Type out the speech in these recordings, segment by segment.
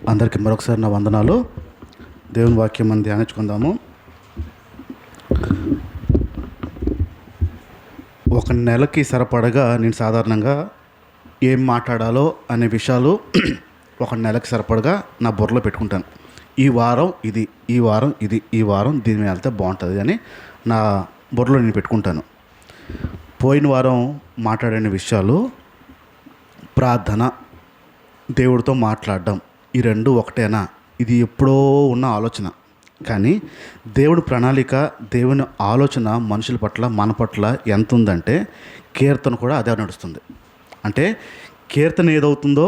అందరికీ మరొకసారి నా వందనాలు. దేవుని వాక్యం మనం ధ్యానించుకుందాము. ఒక నెలకి సరిపడగా నేను సాధారణంగా ఏం మాట్లాడాలో అనే విషయాలు ఒక నెలకి సరిపడగా నా బుర్రలో పెట్టుకుంటాను. ఈ వారం ఇది, ఈ వారం ఇది, ఈ వారం దీని మీద వెళ్తే బాగుంటుంది అని నా బుర్రలో నేను పెట్టుకుంటాను. పోయిన వారం మాట్లాడిన విషయాలు ప్రార్థన, దేవుడితో మాట్లాడడం, ఈ రెండు ఒకటేనా? ఇది ఎప్పుడో ఉన్న ఆలోచన. కానీ దేవుడి ప్రణాళిక, దేవుని ఆలోచన మనుషుల పట్ల, మన పట్ల ఎంత ఉందంటే కీర్తన కూడా అదే నడుస్తుంది. అంటే కీర్తన ఏదవుతుందో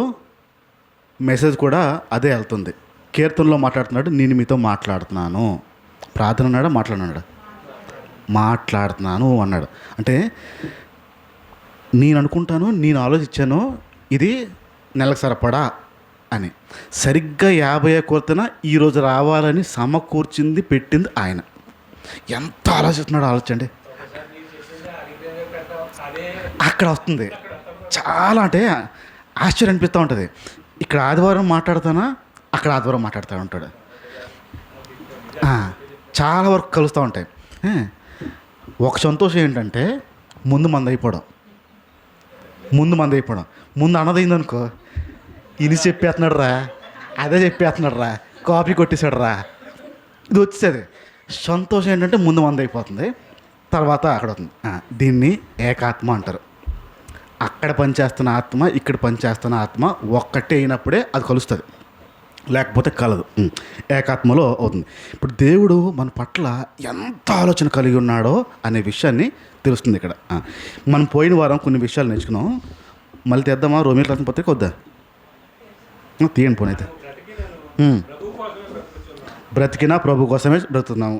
మెసేజ్ కూడా అదే వెళ్తుంది. కీర్తనలో మాట్లాడుతున్నాడు, నేను మీతో మాట్లాడుతున్నాను. ప్రార్థన అన్నాడా, మాట్లాడుతున్నాను అన్నాడు. అంటే నేను అనుకుంటాను, నేను ఆలోచించాను ఇది నెలకు సరిపడా అని. సరిగ్గా 50 కొరతన ఈరోజు రావాలని సమకూర్చింది, పెట్టింది ఆయన. ఎంత ఆలోచిస్తున్నాడో ఆలోచండి. అక్కడ వస్తుంది చాలా, అంటే ఆశ్చర్యం అనిపిస్తూ ఉంటుంది. ఇక్కడ ఆదివారం మాట్లాడతానా, అక్కడ ఆదివారం మాట్లాడుతూ ఉంటాడు. చాలా వరకు కలుస్తూ ఉంటాయి. ఒక సంతోషం ఏంటంటే ముందు మందైపోవడం, ముందు అన్నదైందనుకో, ఇది చెప్పేస్తున్నాడు రా, అదే చెప్పేస్తున్నాడు రా, కాపీ కొట్టేశాడు రా, ఇది వచ్చేది. సంతోషం ఏంటంటే ముందు మందైపోతుంది, తర్వాత అక్కడ అవుతుంది. దీన్ని ఏకాత్మ అంటారు. అక్కడ పనిచేస్తున్న ఆత్మ, ఇక్కడ పనిచేస్తున్న ఆత్మ ఒక్కటే అయినప్పుడే అది కలుస్తుంది, లేకపోతే కలదు. ఏకాత్మలో అవుతుంది. ఇప్పుడు దేవుడు మన పట్ల ఎంత ఆలోచన కలిగి ఉన్నాడో అనే విషయాన్ని తెలుస్తుంది ఇక్కడ. మనం పోయిన వారం కొన్ని విషయాలు నేర్చుకున్నాం. మళ్ళీ తెద్దామా? రోమియోకి రాసిన పత్రిక వద్దా? తీయండి పోనీ. అయితే బ్రతికినా ప్రభు కోసమే బ్రతుకుతున్నాము.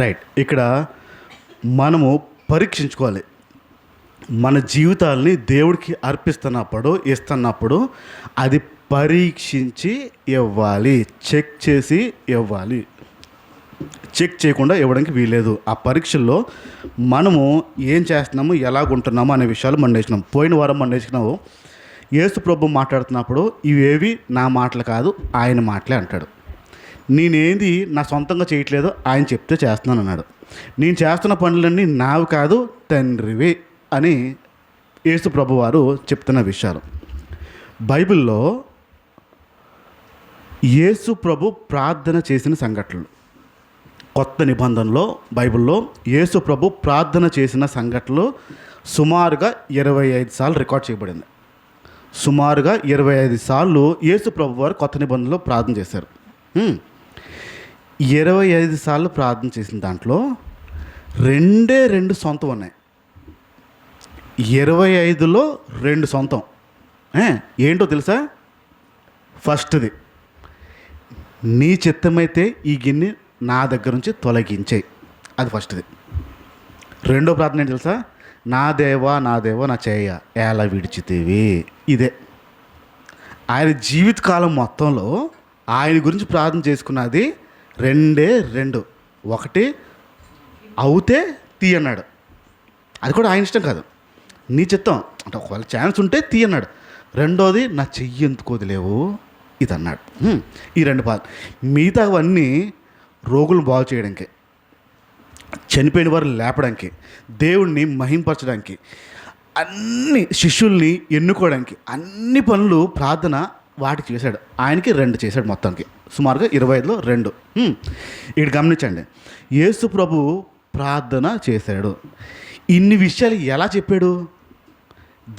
రైట్. ఇక్కడ మనము పరీక్షించుకోవాలి. మన జీవితాల్ని దేవుడికి ఇస్తున్నప్పుడు అది పరీక్షించి ఇవ్వాలి, చెక్ చేసి ఇవ్వాలి. చెక్ చేయకుండా ఇవ్వడానికి వీలేదు. ఆ పరీక్షల్లో మనము ఏం చేస్తున్నాము, ఎలాగుంటున్నాము అనే విషయాలు మనం నేర్చుకున్నాం. పోయిన వారం మనం నేర్చుకున్నాము, యేసు ప్రభు మాట్లాడుతున్నప్పుడు ఇవేవి నా మాటలు కాదు, ఆయన మాటలే అంటాడు. నేనేది నా సొంతంగా చేయట్లేదు, ఆయన చెప్తే చేస్తున్నాను అన్నాడు. నేను చేస్తున్న పనులన్నీ నావి కాదు, తండ్రివి అని యేసు ప్రభు వారు చెప్తున్న విషయాలు. బైబిల్లో యేసు ప్రభు ప్రార్థన చేసిన సంఘటనలు, కొత్త నిబంధనలో బైబిల్లో యేసు ప్రభు ప్రార్థన చేసిన సంఘటనలు సుమారుగా 25 సార్లు రికార్డ్ చేయబడింది. సుమారుగా 25 సార్లు యేసు ప్రభు వారు కొత్త నిబంధనలో ప్రార్థన చేశారు. 25 సార్లు ప్రార్థన చేసిన దాంట్లో 2 సొంతం ఉన్నాయి. 25లో 2 సొంతం. ఏంటో తెలుసా? ఫస్ట్ది, నీ చిత్తమైతే ఈ గిన్నె నా దగ్గర నుంచి తొలగించేయి, అది ఫస్ట్ది. రెండో ప్రార్థన ఏంటి తెలుసా? నా దేవా నా చేయ ఎలా విడిచితేవి. ఇదే ఆయన జీవితకాలం మొత్తంలో ఆయన గురించి ప్రార్థన చేసుకున్నది 2. ఒకటి అవుతే తీయన్నాడు, అది కూడా ఆయన ఇష్టం కాదు, నీ చిత్తం అంటే ఒకవేళ ఛాన్స్ ఉంటే తీయన్నాడు. రెండోది నా చెయ్యి ఎందుకు వదిలేవు, ఇది అన్నాడు. ఈ 2 పాలు. మిగతావన్నీ రోగులను బాగు చేయడానికి, చనిపోయిన వారు లేపడానికి, దేవుణ్ణి మహింపరచడానికి, అన్ని శిష్యుల్ని ఎన్నుకోవడానికి, అన్ని పనులు ప్రార్థన వాటికి చేశాడు. ఆయనకి 2 చేశాడు మొత్తానికి, సుమారుగా 25లో 2. ఇక్కడ గమనించండి, యేసు ప్రభు ప్రార్థన చేశాడు. ఇన్ని విషయాలు ఎలా చెప్పాడు?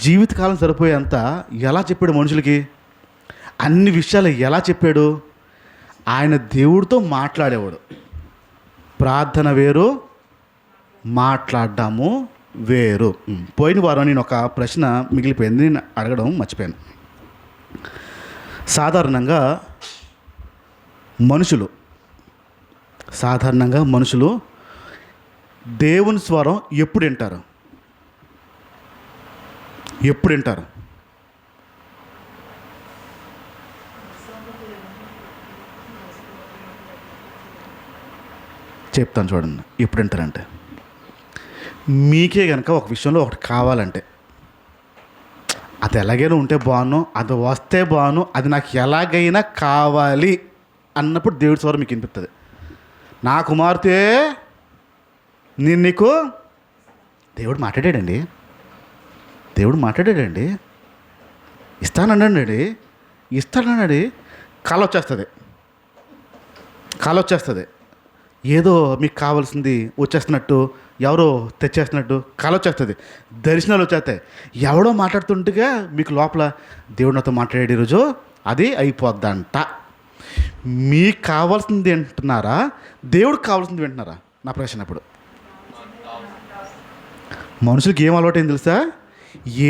జీవితకాలం సరిపోయేంత ఎలా చెప్పాడు మనుషులకి? అన్ని విషయాలు ఎలా చెప్పాడు? ఆయన దేవుడితో మాట్లాడేవాడు. ప్రార్థన వేరు, మాట్లాడము వేరు. పోయిన వారం నేను ఒక ప్రశ్న మిగిలిపోయింది, నేను అడగడం మర్చిపోయాను. సాధారణంగా మనుషులు దేవుని స్వరం ఎప్పుడు వింటారు? చెప్తాను చూడండి. ఎప్పుడు వింటారంటే, మీకే కనుక ఒక విషయంలో ఒకటి కావాలంటే, అది ఎలాగైనా ఉంటే బాను, అది వస్తే బాను, అది నాకు ఎలాగైనా కావాలి అన్నప్పుడు దేవుడి స్వరం మీకు వినిపిస్తుంది. నా కుమార్తె నేను నీకు దేవుడు మాట్లాడాడండి. ఇస్తానన్నాడు. కళ వచ్చేస్తుంది. ఏదో మీకు కావాల్సింది వచ్చేస్తున్నట్టు, ఎవరో తెచ్చేస్తున్నట్టు కళ వచ్చేస్తుంది, దర్శనాలు వచ్చేస్తాయి. ఎవడో మాట్లాడుతుండగా మీకు లోపల దేవుడు నాతో మాట్లాడే రోజు అది అయిపోద్దంట. మీకు కావాల్సింది వింటున్నారా, దేవుడికి కావాల్సింది వింటున్నారా? నా ప్రశ్న. అప్పుడు మనుషులకి ఏం అలవాటు ఏం తెలుసా?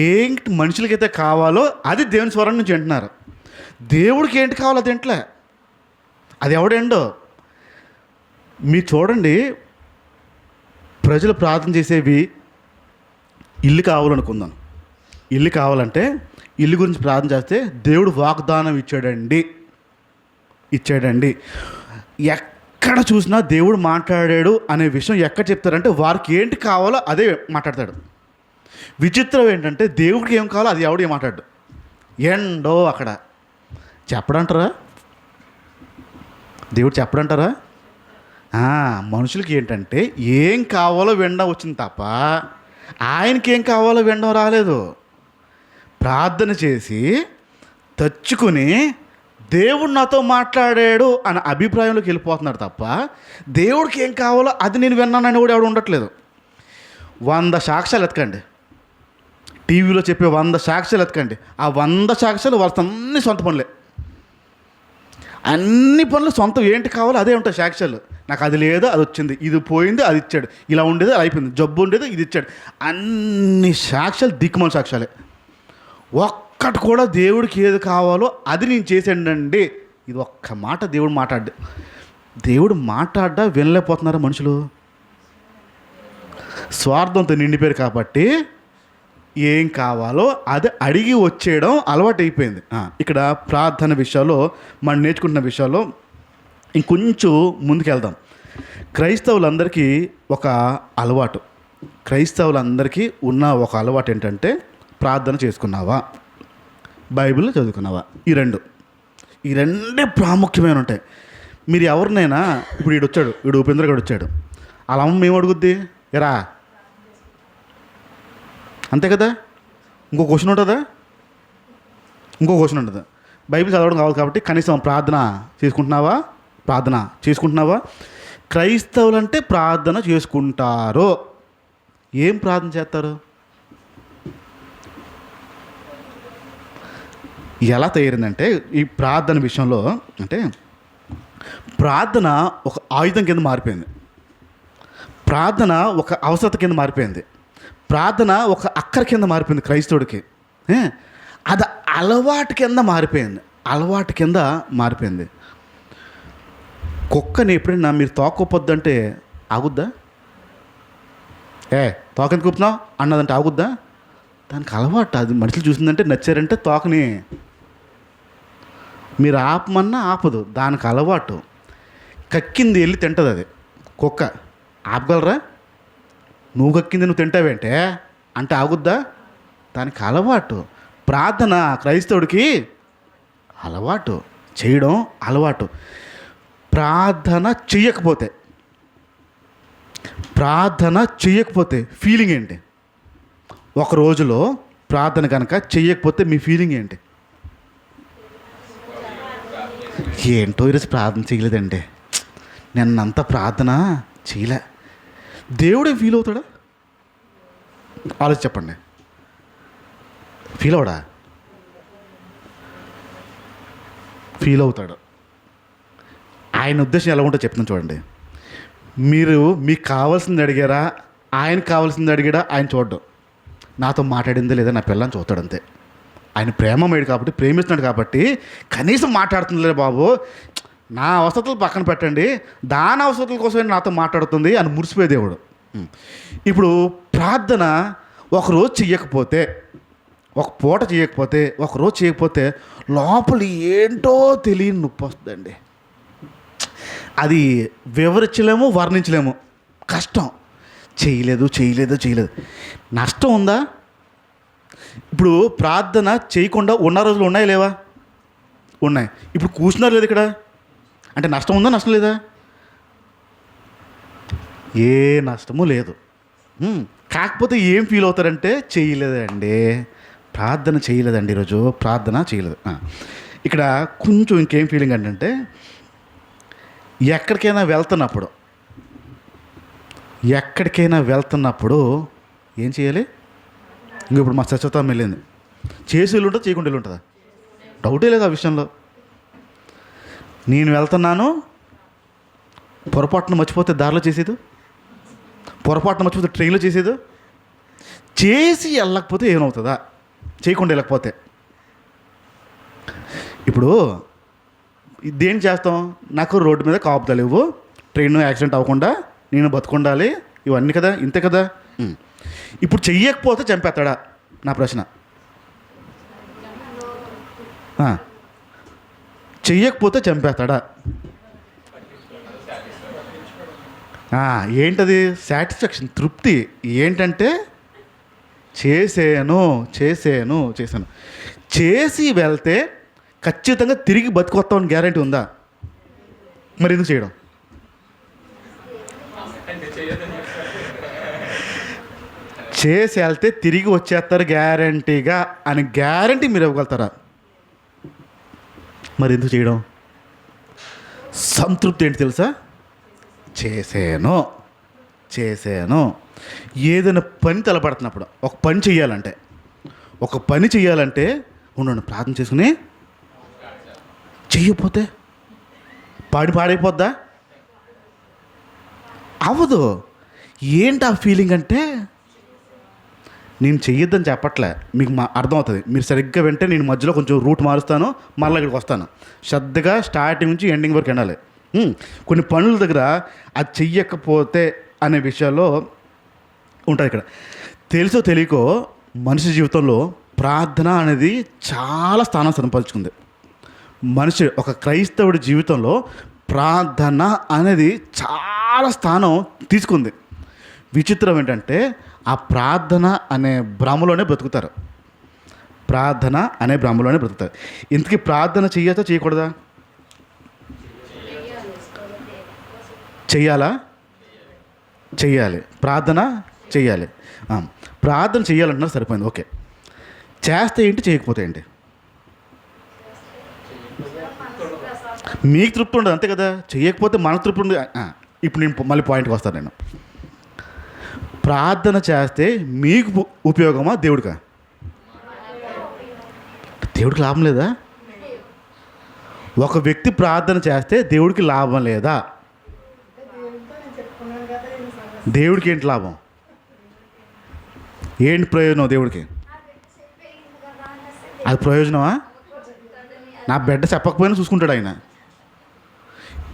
ఏంటి మనుషులకైతే కావాలో అది దేవుని స్వరం నుంచి వింటున్నారు. దేవుడికి ఏంటి కావాలో అది వింటలే. అది ఎవడేండో మీరు చూడండి. ప్రజలు ప్రార్థన చేసేవి ఇల్లు కావాలనుకుందాం. ఇల్లు కావాలంటే ఇల్లు గురించి ప్రార్థన చేస్తే దేవుడు వాగ్దానం ఇచ్చాడండి. ఎక్కడ చూసినా దేవుడు మాట్లాడాడు అనే విషయం ఎక్కడ చెప్తారంటే వారికి ఏంటి కావాలో అదే మాట్లాడతాడు. విచిత్రం ఏంటంటే దేవుడికి ఏం కావాలో అది ఎవడు ఏం మాట్లాడు. ఏండో అక్కడ చెప్పడంటారా? దేవుడు చెప్పడంటారా? మనుషులకి ఏంటంటే ఏం కావాలో వినడం వచ్చింది తప్ప ఆయనకి ఏం కావాలో వినడం రాలేదు. ప్రార్థన చేసి తెచ్చుకుని దేవుడు నాతో మాట్లాడాడు అన్న అభిప్రాయంలోకి వెళ్ళిపోతున్నారు తప్ప దేవుడికి ఏం కావాలో అది నేను విన్నానని కూడా ఎవడు ఉండట్లేదు. 100 సాక్ష్యాలు ఎతకండి, టీవీలో చెప్పే 100 సాక్ష్యాలు ఎతకండి. ఆ 100 సాక్ష్యాలు వాళ్ళ అన్ని సొంత పనులే. అన్ని పనులు సొంతం. ఏంటి కావాలో అదే ఉంటాయి సాక్ష్యాలు. నాకు అది లేదు, అది వచ్చింది, ఇది పోయింది, అది ఇచ్చాడు, ఇలా ఉండేది అది అయిపోయింది, జబ్బు ఉండేది ఇది ఇచ్చాడు. అన్ని సాక్ష్యాలు దిక్కుమాల సాక్ష్యాలే. ఒక్కటి కూడా దేవుడికి ఏది కావాలో అది నేను చేసానండి. ఇది ఒక్క మాట దేవుడు మాట్లాడ్డా వినలేకపోతున్నారా మనుషులు? స్వార్థంతో నిండిపోయారు కాబట్టి ఏం కావాలో అది అడిగి వచ్చేయడం అలవాటు అయిపోయింది. ఇక్కడ ప్రార్థన విషయాల్లో మనం నేర్చుకుంటున్న విషయాల్లో ఇంకొంచెం ముందుకెళ్దాం. క్రైస్తవులందరికీ ఉన్న ఒక అలవాటు ఏంటంటే ప్రార్థన చేసుకున్నావా, బైబిల్ చదువుకున్నావా? ఈ రెండే ప్రాముఖ్యమైన ఉంటాయి. మీరు ఎవరినైనా ఇప్పుడు వీడు ఉపేంద్ర గారు వచ్చాడు, అలా అమ్మ ఏం అడుగుద్ది? ఎరా అంతే కదా. ఇంకో క్వశ్చన్ ఉంటుందా? బైబిల్ చదవడం కావాలి కాబట్టి కనీసం ప్రార్థన చేసుకుంటున్నావా? క్రైస్తవులంటే ప్రార్థన చేసుకుంటారు. ఏం ప్రార్థన చేస్తారు? ఎలా తయారైందంటే ఈ ప్రార్థన విషయంలో అంటే ప్రార్థన ఒక ఆయుధం కింద మారిపోయింది. ప్రార్థన ఒక అవసరత కింద మారిపోయింది. ప్రార్థన ఒక అక్కర కింద మారిపోయింది క్రైస్తవుడికి. అది అలవాటు కింద మారిపోయింది. కుక్కని ఎప్పుడైనా మీరు తోకొప్పొద్దంటే ఆగుద్దా? తోకెందుకు కూపుతున్నావు అన్నదంటే ఆగుద్దా? దానికి అలవాటు. అది మనుషులు చూసిందంటే నచ్చారంటే తోకని మీరు ఆపమన్నా ఆపదు, దానికి అలవాటు. కక్కింది వెళ్ళి తింటుంది అది. కుక్క ఆపగలరా? నువ్వు కక్కింది నువ్వు తింటావేంటే అంటే ఆగుద్దా? దానికి అలవాటు. ప్రార్థన క్రైస్తవుడికి అలవాటు, చేయడం అలవాటు. ప్రార్థన చెయ్యకపోతే ఫీలింగ్ ఏంటి? ఒక రోజులో ప్రార్థన కనుక చెయ్యకపోతే మీ ఫీలింగ్ ఏంటి? ఏంటో ఈరోజు ప్రార్థన చేయలేదండి, నిన్నంతా ప్రార్థన చేయలే. దేవుడే ఫీల్ అవుతాడా? ఆలోచించి చెప్పండి. ఫీల్ అవుతాడు. ఆయన ఉద్దేశం ఎలా ఉంటుందో చెప్తాను చూడండి. మీకు కావాల్సింది అడిగారా, ఆయనకు కావాల్సింది అడిగాడా ఆయన చూడడం. నాతో మాట్లాడిందే లేదా నా పిల్లని చూస్తాడు అంతే. ఆయన ప్రేమమేడు కాబట్టి ప్రేమిస్తున్నాడు కాబట్టి కనీసం మాట్లాడుతుందిలే బాబు, నా అవసరతలు పక్కన పెట్టండి, దాని అవసరతల కోసమే నాతో మాట్లాడుతుంది అని మురిసిపోయే దేవుడు. ఇప్పుడు ప్రార్థన ఒకరోజు చెయ్యకపోతే, ఒక పూట చేయకపోతే, ఒకరోజు చేయకపోతే లోపల ఏంటో తెలియని నొప్పి వస్తుందండి. అది వివరించలేము, వర్ణించలేము, కష్టం. చేయలేదు చేయలేదు చేయలేదు నష్టం ఉందా? ఇప్పుడు ప్రార్థన చేయకుండా ఉన్న రోజులు ఉన్నాయి లేవా? ఉన్నాయి. ఇప్పుడు కూర్చున్నారు లేదు ఇక్కడ అంటే నష్టం ఉందా, నష్టం లేదా? ఏ నష్టము లేదు. కాకపోతే ఏం ఫీల్ అవుతారంటే చేయలేదండి, ప్రార్థన చేయలేదండి, ఈరోజు ప్రార్థన చేయలేదు. ఇక్కడ కొంచెం ఇంకేం ఫీలింగ్ అంటే ఎక్కడికైనా వెళ్తున్నప్పుడు ఏం చేయాలి? ఇంక ఇప్పుడు మా స్వచ్ఛతం వెళ్ళింది, చేసి వెళ్ళి ఉంటుందా, చేయకుండా వెళ్ళి ఉంటుందా? డౌటే లేదు ఆ విషయంలో. నేను వెళ్తున్నాను, పొరపాటున మర్చిపోతే దారిలో చేసేది, పొరపాటున మర్చిపోతే ట్రైన్లో చేసేది, చేసి వెళ్ళకపోతే ఏమవుతుందా, చేయకుండా వెళ్ళకపోతే. ఇప్పుడు దేని చేస్తాం? నాకు రోడ్డు మీద కాపుతా లేవు, ట్రైన్ యాక్సిడెంట్ అవ్వకుండా నేను బతుకుండాలి, ఇవన్నీ కదా, ఇంతే కదా. ఇప్పుడు చెయ్యకపోతే చంపేస్తాడా? నా ప్రశ్న. చెయ్యకపోతే చంపేస్తాడా? ఏంటది? సాటిస్ఫాక్షన్, తృప్తి. ఏంటంటే చేసాను చేసి వెళ్తే ఖచ్చితంగా తిరిగి బతికొస్తామని గ్యారంటీ ఉందా? మరి ఎందుకు చేయడం? చేసి వెళ్తే తిరిగి వచ్చేస్తారు గ్యారంటీగా అని గ్యారంటీ మీరు ఇవ్వగలుగుతారా? మరి ఎందుకు చేయడం? సంతృప్తి ఏంటి తెలుసా? చేసాను. ఏదైనా పని తలపడుతున్నప్పుడు, ఒక పని చెయ్యాలంటే ఉండండి ప్రార్థన చేసుకుని చెయ్యకపోతే పాడైపోద్దా? అవ్వదు. ఏంటి ఆ ఫీలింగ్ అంటే, నేను చెయ్యొద్దని చెప్పట్లే, మీకు అర్థమవుతుంది. మీరు సరిగ్గా వింటే నేను మధ్యలో కొంచెం రూట్ మారుస్తాను, మళ్ళీ ఇక్కడికి వస్తాను. శ్రద్ధగా స్టార్టింగ్ నుంచి ఎండింగ్ వరకు వినాలి. కొన్ని పనుల దగ్గర అది చెయ్యకపోతే అనే విషయాల్లో ఉంటుంది. ఇక్కడ తెలుసో తెలియకో మనిషి జీవితంలో ప్రార్థన అనేది చాలా స్థానం సంపాదించుకుంది. ఒక క్రైస్తవుడి జీవితంలో ప్రార్థన అనేది చాలా స్థానం తీసుకుంది. విచిత్రం ఏంటంటే ఆ ప్రార్థన అనే భ్రమలోనే బ్రతుకుతారు. ఇంతకీ ప్రార్థన చెయ్యొచ్చా, చేయకూడదా? చెయ్యాలి. ప్రార్థన చెయ్యాలి. ప్రార్థన చెయ్యాలంటున్నారు, సరిపోయింది, ఓకే. చేస్తే ఏంటి, చేయకపోతే ఏంటి? మీకు తృప్తి ఉండదు, అంతే కదా. చేయకపోతే మనకు తృప్తి ఉండదు. ఇప్పుడు నేను మళ్ళీ పాయింట్కి వస్తాను. నేను ప్రార్థన చేస్తే మీకు ఉపయోగమా, దేవుడికి లాభం లేదా? ఒక వ్యక్తి ప్రార్థన చేస్తే దేవుడికి లాభం లేదా? దేవుడికి ఏంటి లాభం? ఏంటి ప్రయోజనం దేవుడికి? అది ప్రయోజనమా? నా బిడ్డ చెప్పకపోయినా చూసుకుంటాడు ఆయన.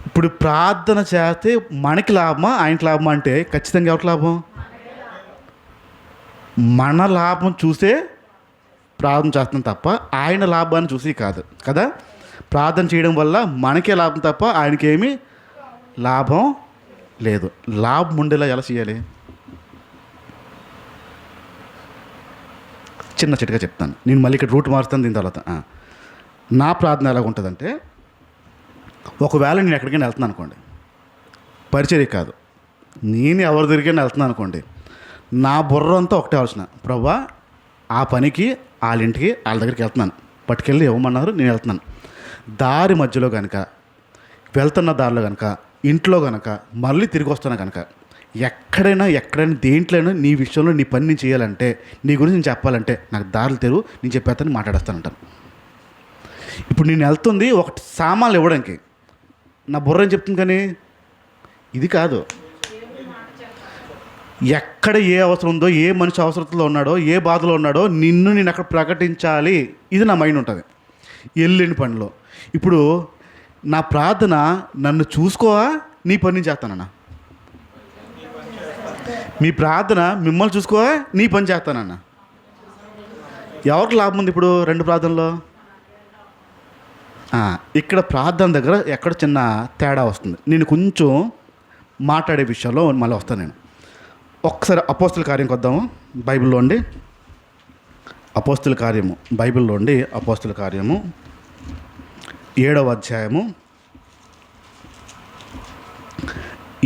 ఇప్పుడు ప్రార్థన చేస్తే మనకి లాభమా, ఆయనకి లాభమా అంటే ఖచ్చితంగా ఎవరికి లాభం? మన లాభం చూసే ప్రార్థన చేస్తాం తప్ప ఆయన లాభాన్ని చూసి కాదు కదా. ప్రార్థన చేయడం వల్ల మనకే లాభం తప్ప ఆయనకేమీ లాభం లేదు. లాభం ఉండేలా ఎలా చేయాలి? చిన్న చిట్టుగా చెప్తాను. నేను మళ్ళీ ఇక్కడ రూట్ మారుస్తాను. దీని తర్వాత నా ప్రార్థన ఎలాగ ఉంటుందంటే, ఒకవేళ నేను ఎక్కడికైనా వెళ్తున్నాను అనుకోండి, పరిచర్య కాదు, నేను ఎవరి దగ్గరికైనా వెళ్తున్నాను అనుకోండి, నా బుర్ర అంతా ఒకటే ఆలోచన, ప్రభా ఆ పనికి వాళ్ళ ఇంటికి వాళ్ళ దగ్గరికి వెళ్తున్నాను, పట్టుకెళ్ళి ఇవ్వమన్నారు, నేను వెళ్తున్నాను. దారి మధ్యలో కనుక, వెళ్తున్న దారిలో కనుక, ఇంట్లో కనుక, మళ్ళీ తిరిగి వస్తాను కనుక, ఎక్కడైనా దేంట్లోనైనా నీ విషయంలో నీ పని నేను చేయాలంటే, నీ గురించి నేను చెప్పాలంటే నాకు దారులు తెరువు, నేను చెప్పేస్తాను, మాట్లాడేస్తానంటాను. ఇప్పుడు నేను వెళ్తుంది ఒకటి సామాన్లు ఇవ్వడానికి, నా బుర్ర ఏం చెప్తుంది, కానీ ఇది కాదు. ఎక్కడ ఏ అవసరం ఉందో, ఏ మనిషి అవసరంలో ఉన్నాడో, ఏ బాధలో ఉన్నాడో నేను అక్కడ ప్రకటించాలి. ఇది నా మైండ్ ఉంటుంది వెళ్ళిన పనిలో. ఇప్పుడు నా ప్రార్థన నన్ను చూసుకోవా, నీ పని నేను చేస్తానన్నా? మీ ప్రార్థన మిమ్మల్ని చూసుకోవా, నీ పని చేస్తానన్నా? ఎవరికి లాభం ఉంది ఇప్పుడు రెండు ప్రార్థనలో? ఇక్కడ ప్రార్థన దగ్గర ఎక్కడ చిన్న తేడా వస్తుంది. నేను కొంచెం మాట్లాడే విషయంలో మళ్ళీ వస్తాను. నేను ఒక్కసారి అపోస్తుల కార్యంకి వద్దాము. బైబిల్లో ఉండి అపోస్తుల కార్యము, బైబిల్లో ఉండి అపోస్తుల కార్యము 7వ అధ్యాయము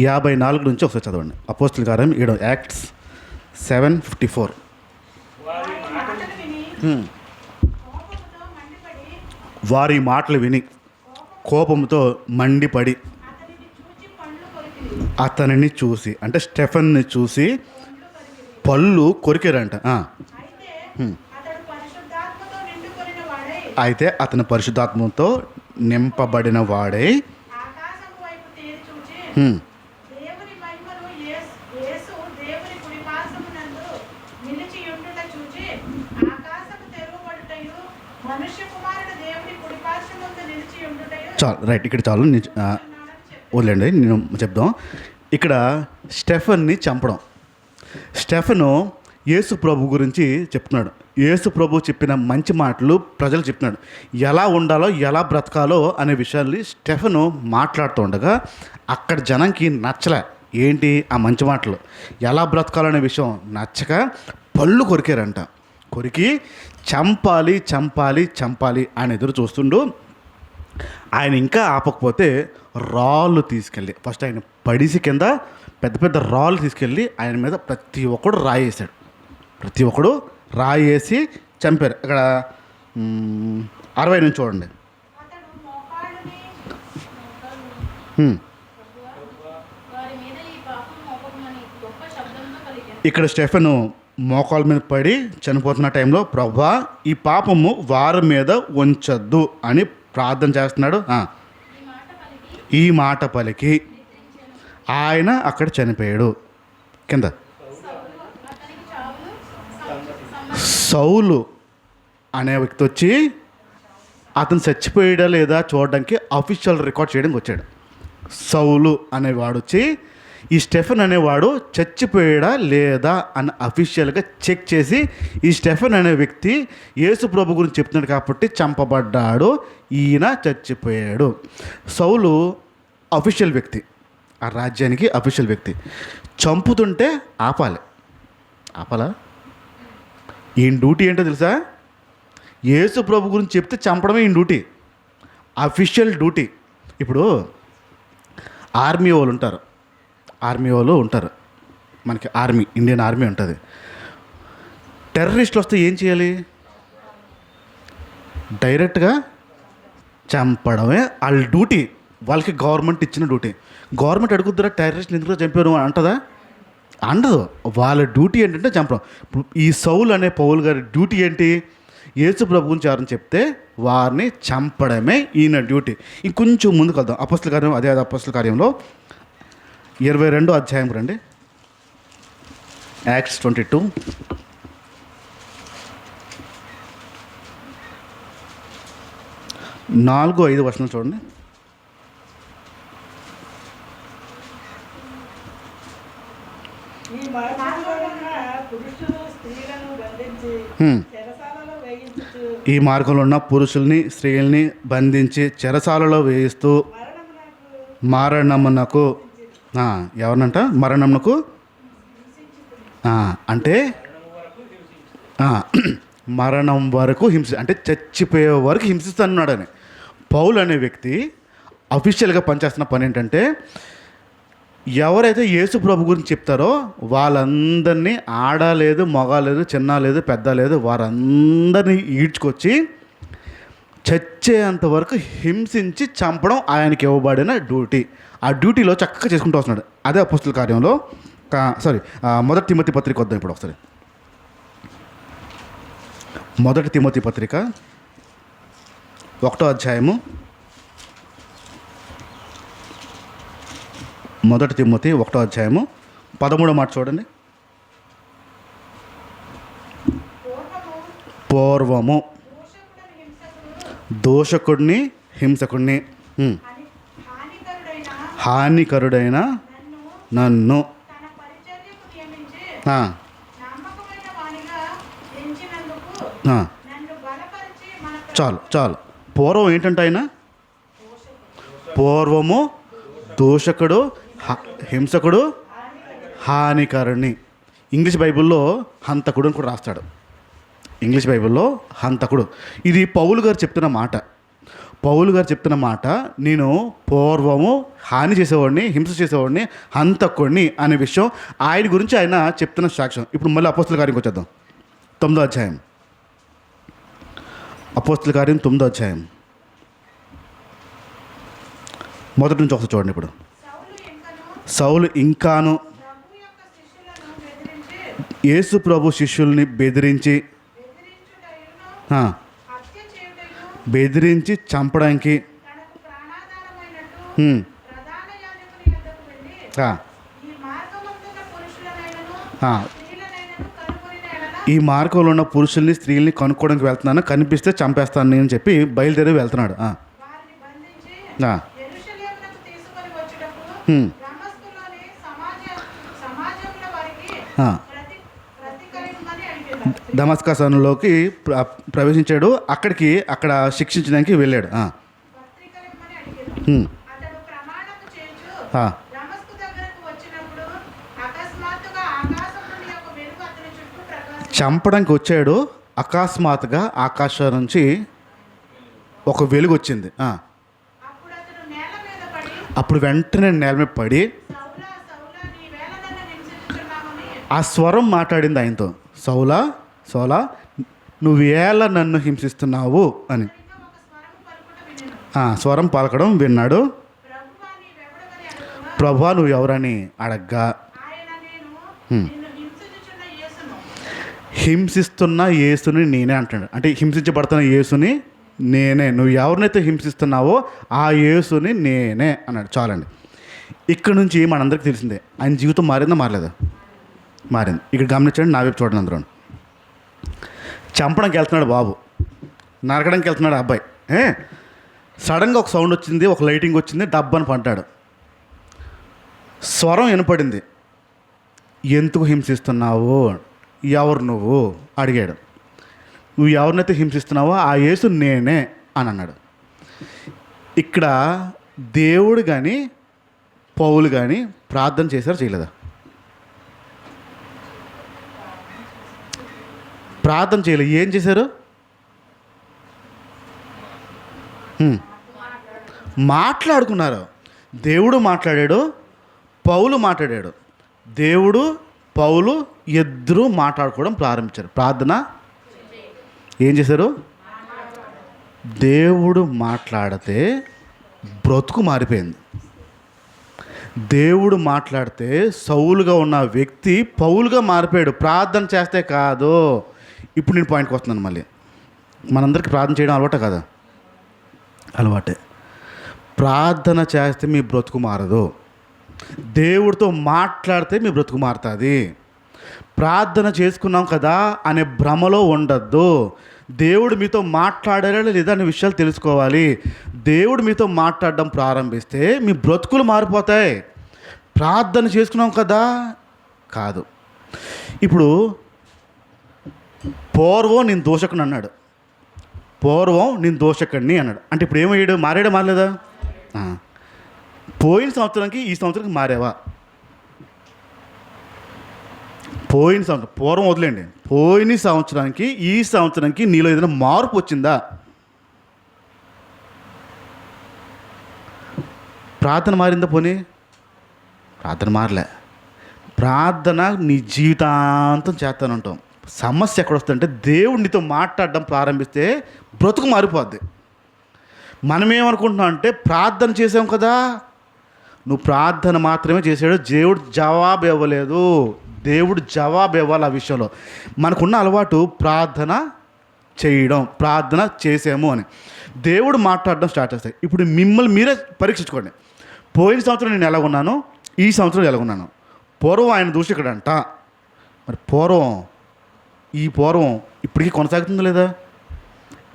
54 నుంచి ఒకసారి చదవండి. అపోస్తుల కార్యం 7, యాక్ట్స్ 7:54. వారి మాటలు విని కోపంతో మండిపడి అతనిని చూసి, అంటే స్టెఫెన్ని చూసి పళ్ళు కొరికారంట. అయితే అతని పరిశుద్ధాత్మతో నింపబడిన వాడై చాలు, రైట్, ఇక్కడ చాలు, వదిలేండి, నేను చెప్దాం. ఇక్కడ స్టెఫెన్ని చంపడం. స్టెఫెను యేసు ప్రభు గురించి చెప్తున్నాడు. యేసు ప్రభు చెప్పిన మంచి మాటలు ప్రజలు చెప్తున్నాడు. ఎలా ఉండాలో, ఎలా బ్రతకాలో అనే విషయాన్ని స్టెఫెను మాట్లాడుతూ ఉండగా అక్కడ జనంకి నచ్చలే. ఏంటి ఆ మంచి మాటలు, ఎలా బ్రతకాలనే విషయం నచ్చక పళ్ళు కొరికారంట. కొరికి చంపాలి చంపాలి చంపాలి ఆయన ఎదురు చూస్తుండు. ఆయన ఇంకా ఆపకపోతే రాళ్ళు తీసుకెళ్ళి, ఫస్ట్ ఆయన పడిసి కింద పెద్ద పెద్ద రాళ్ళు తీసుకెళ్ళి ఆయన మీద ప్రతి ఒక్కడు రాయేసాడు. ప్రతి ఒక్కడు రాయేసి చంపారు. అక్కడ 60 నుంచి చూడండి. ఇక్కడ స్టెఫెను మోకాళ్ళ మీద పడి చనిపోతున్న టైంలో, ప్రభువా ఈ పాపము వారి మీద ఉంచొద్దు అని ప్రార్థన చేస్తున్నాడు. ఈ మాట పలికి ఆయన అక్కడ చనిపోయాడు. కింద సౌలు అనే వ్యక్తి వచ్చి అతను చచ్చిపోయాడా లేదా చూడడానికి అఫీషియల్ రికార్డ్ చేయడానికి వచ్చాడు. సౌలు అనేవాడు వచ్చి ఈ స్టెఫెన్ అనేవాడు చచ్చిపోయాడా లేదా అని అఫీషియల్గా చెక్ చేసి, ఈ స్టెఫెన్ అనే వ్యక్తి యేసు ప్రభు గురించి చెప్తున్నాడు కాబట్టి చంపబడ్డాడు, ఈయన చచ్చిపోయాడు. సౌలు అఫీషియల్ వ్యక్తి, ఆ రాజ్యానికి అఫీషియల్ వ్యక్తి. చంపుతుంటే ఆపాలా? ఈయన డ్యూటీ ఏంటో తెలుసా? యేసు ప్రభు గురించి చెప్తే చంపడమే ఈయన డ్యూటీ, అఫీషియల్ డ్యూటీ. ఇప్పుడు ఆర్మీ వాళ్ళు ఉంటారు, మనకి ఆర్మీ, ఇండియన్ ఆర్మీ ఉంటుంది. టెర్రరిస్టులు వస్తే ఏం చేయాలి? డైరెక్ట్గా చంపడమే వాళ్ళ డ్యూటీ. వాళ్ళకి గవర్నమెంట్ ఇచ్చిన డ్యూటీ. గవర్నమెంట్ అడుగుద్దురా టెర్రరిస్టులు ఎందుకు చంపారు అని అంటదా? అండదు. వాళ్ళ డ్యూటీ ఏంటంటే చంపడం. ఈ సౌలు అనే పౌలు గారి డ్యూటీ ఏంటి? యేసు ప్రభు గురించి ఎవరైనా చెప్తే వారిని చంపడమే ఈయన డ్యూటీ. ఇంకొంచెం ముందుకు వెళ్దాం. అపోస్తుల కార్యం, అదే అపోస్తుల కార్యంలో 22వ అధ్యాయం రండి. యాక్ట్స్ 22. నాలుగు 5 వచనాలు చూడండి. ఈ మార్గంలో ఉన్న పురుషుల్ని స్త్రీలని బంధించి చెరసాలలో వేయిస్తూ మరణమునకు, ఎవరినంట? మరణమునకు అంటే మరణం వరకు అంటే చచ్చిపోయే వరకు హింసిస్తున్నాడని. పౌలు అనే వ్యక్తి అఫీషియల్గా పనిచేస్తున్న పని ఏంటంటే, ఎవరైతే యేసు ప్రభు గురించి చెప్తారో వాళ్ళందరినీ, ఆడ లేదు, మగ లేదు, చిన్న లేదు, పెద్ద లేదు, వారందరినీ ఈడ్చుకొచ్చి చచ్చేంత వరకు హింసించి చంపడం ఆయనకి ఇవ్వబడిన డ్యూటీ. ఆ డ్యూటీలో చక్కగా చేసుకుంటూ వస్తున్నాడు. అదే అపోస్తుల కార్యంలో మొదటి తిమోతి పత్రిక వద్దాం ఇప్పుడు ఒకసారి. మొదటి తిమోతి పత్రిక 1వ అధ్యాయము, మొదటి తిమోతి 1వ అధ్యాయము 13వ మాట చూడండి. పూర్వము దోషకుడిని హింసకుడిని హానికరుడైన నన్ను ఆ, ఆ, చాలు చాలు. పూర్వం ఏంటంటే ఆయన పూర్వము దూషకుడు హింసకుడు హానికరుని. ఇంగ్లీష్ బైబిల్లో హంతకుడు అని కూడా రాస్తాడు. ఇంగ్లీష్ బైబిల్లో హంతకుడు. ఇది పౌలు గారు చెప్తున్న మాట. పౌలు గారు చెప్తున్న మాట, నేను పూర్వము హాని చేసేవాడిని, హింస చేసేవాడిని, హంతకుడిని అనే విషయం ఆయన గురించి ఆయన చెప్తున్న సాక్ష్యం. ఇప్పుడు మళ్ళీ అపోస్తుల కార్యంకి వచ్చేద్దాం. 9వ అధ్యాయం. అపోస్తుల కార్యం 9వ అధ్యాయం మొదటి నుంచి ఒకసారి చూడండి. ఇప్పుడు సౌలు ఇంకాను యేసు ప్రభు శిష్యుల్ని బెదిరించి చంపడానికి ఈ మార్గంలో ఉన్న పురుషుల్ని స్త్రీల్ని కనుక్కోవడానికి వెళ్తున్నాను, కనిపిస్తే చంపేస్తాను నేను చెప్పి బయలుదేరి వెళ్తున్నాడు. దమస్కసంలోకి ప్రవేశించాడు. అక్కడ శిక్షించడానికి వెళ్ళాడు. చంపడానికి వచ్చాడు. అకస్మాత్తుగా ఆకాశం నుంచి ఒక వెలుగు వచ్చింది. అప్పుడు వెంటనే నేల మీద పడి ఆ స్వరం మాట్లాడింది ఆయనతో, సౌలా సౌలా నువ్వేళ నన్ను హింసిస్తున్నావు అని. స్వరం పలకడం విన్నాడు. ప్రభువా నువ్వు ఎవరని అడగ్గా, హింసిస్తున్న యేసుని నేనే అంటాడు. అంటే హింసించబడుతున్న యేసుని నేనే, నువ్వు ఎవరినైతే హింసిస్తున్నావో ఆ యేసుని నేనే అన్నాడు. చాలండి. ఇక్కడ నుంచి మనందరికీ తెలిసిందే ఆయన జీవితం మారిందా మారలేదా? మారింది. ఇక్కడ గమనించండి, నా వైపు చూడండి. అందరూ చంపడానికి వెళ్తున్నాడు బాబు, నరకడానికి వెళ్తున్నాడు అబ్బాయి. సడన్గా ఒక సౌండ్ వచ్చింది, ఒక లైటింగ్ వచ్చింది, డబ్బని పడ్డాడు. స్వరం వినపడింది. ఎందుకు హింసిస్తున్నావు, ఎవరు నువ్వు అడిగాడు. నువ్వు ఎవరినైతే హింసిస్తున్నావో ఆ యేసు నేనే అని అన్నాడు. ఇక్కడ దేవుడు కానీ పౌలు కానీ ప్రార్థన చేశారు చేయలేదా? ప్రార్థన చేయలేదు. ఏం చేశారు? మాట్లాడుకున్నారు. దేవుడు మాట్లాడాడు, పౌలు మాట్లాడాడు. దేవుడు పౌలు ఇద్దరూ మాట్లాడుకోవడం ప్రారంభించారు. ప్రార్థన ఏం చేశారు? దేవుడు మాట్లాడితే బ్రతుకు మారిపోయింది. దేవుడు మాట్లాడితే సౌలుగా ఉన్న వ్యక్తి పౌలుగా మారిపోయాడు. ప్రార్థన చేస్తే కాదు. ఇప్పుడు నేను పాయింట్కి వస్తున్నాను. మళ్ళీ మనందరికీ ప్రార్థన చేయడం అలవాటే కదా? అలవాటే. ప్రార్థన చేస్తే మీ బ్రతుకు మారదు. దేవుడితో మాట్లాడితే మీ బ్రతుకు మారుతుంది. ప్రార్థన చేసుకున్నాం కదా అనే భ్రమలో ఉండద్దు. దేవుడు మీతో మాట్లాడారా లేదా అనే విషయాలు తెలుసుకోవాలి. దేవుడు మీతో మాట్లాడడం ప్రారంభిస్తే మీ బ్రతుకులు మారిపోతాయి. ప్రార్థన చేసుకున్నాం కదా కాదు. ఇప్పుడు పూర్వం నేను దోషకుని అన్నాడు. పూర్వం నేను దోషకుడిని అన్నాడు. అంటే ఇప్పుడు ఏమయ్యాడు? మారాడా మారలేదా? పోయిన సంవత్సరానికి ఈ సంవత్సరానికి మారావా? పోయిన సంవత్సరం పూర్వం వదిలేండి. పోయిన సంవత్సరానికి ఈ సంవత్సరానికి నీలో ఏదైనా మార్పు వచ్చిందా? ప్రార్థన మారిందా? పోనీ ప్రార్థన మారలే. ప్రార్థన నీ జీవితాంతం చేస్తానంటాం. సమస్య ఎక్కడ వస్తుందంటే దేవుడు నీతో మాట్లాడడం ప్రారంభిస్తే బ్రతుకు మారిపోద్ది. మనమేమనుకుంటున్నాం అంటే ప్రార్థన చేసాం కదా, నువ్వు ప్రార్థన మాత్రమే చేసాడు, దేవుడు జవాబు ఇవ్వలేదు. దేవుడు జవాబు ఇవ్వాలి. ఆ విషయంలో మనకున్న అలవాటు ప్రార్థన చేయడం, ప్రార్థన చేసాము అని. దేవుడు మాట్లాడడం స్టార్ట్ చేస్తాయి. ఇప్పుడు మిమ్మల్ని మీరే పరీక్షించుకోండి. పోయిన సంవత్సరం నేను ఎలాగున్నాను, ఈ సంవత్సరం ఎలాగున్నాను. పూర్వం ఆయన దూషకుడంట. మరి పూర్వం ఈ పూర్వం ఇప్పటికీ కొనసాగుతుందా లేదా?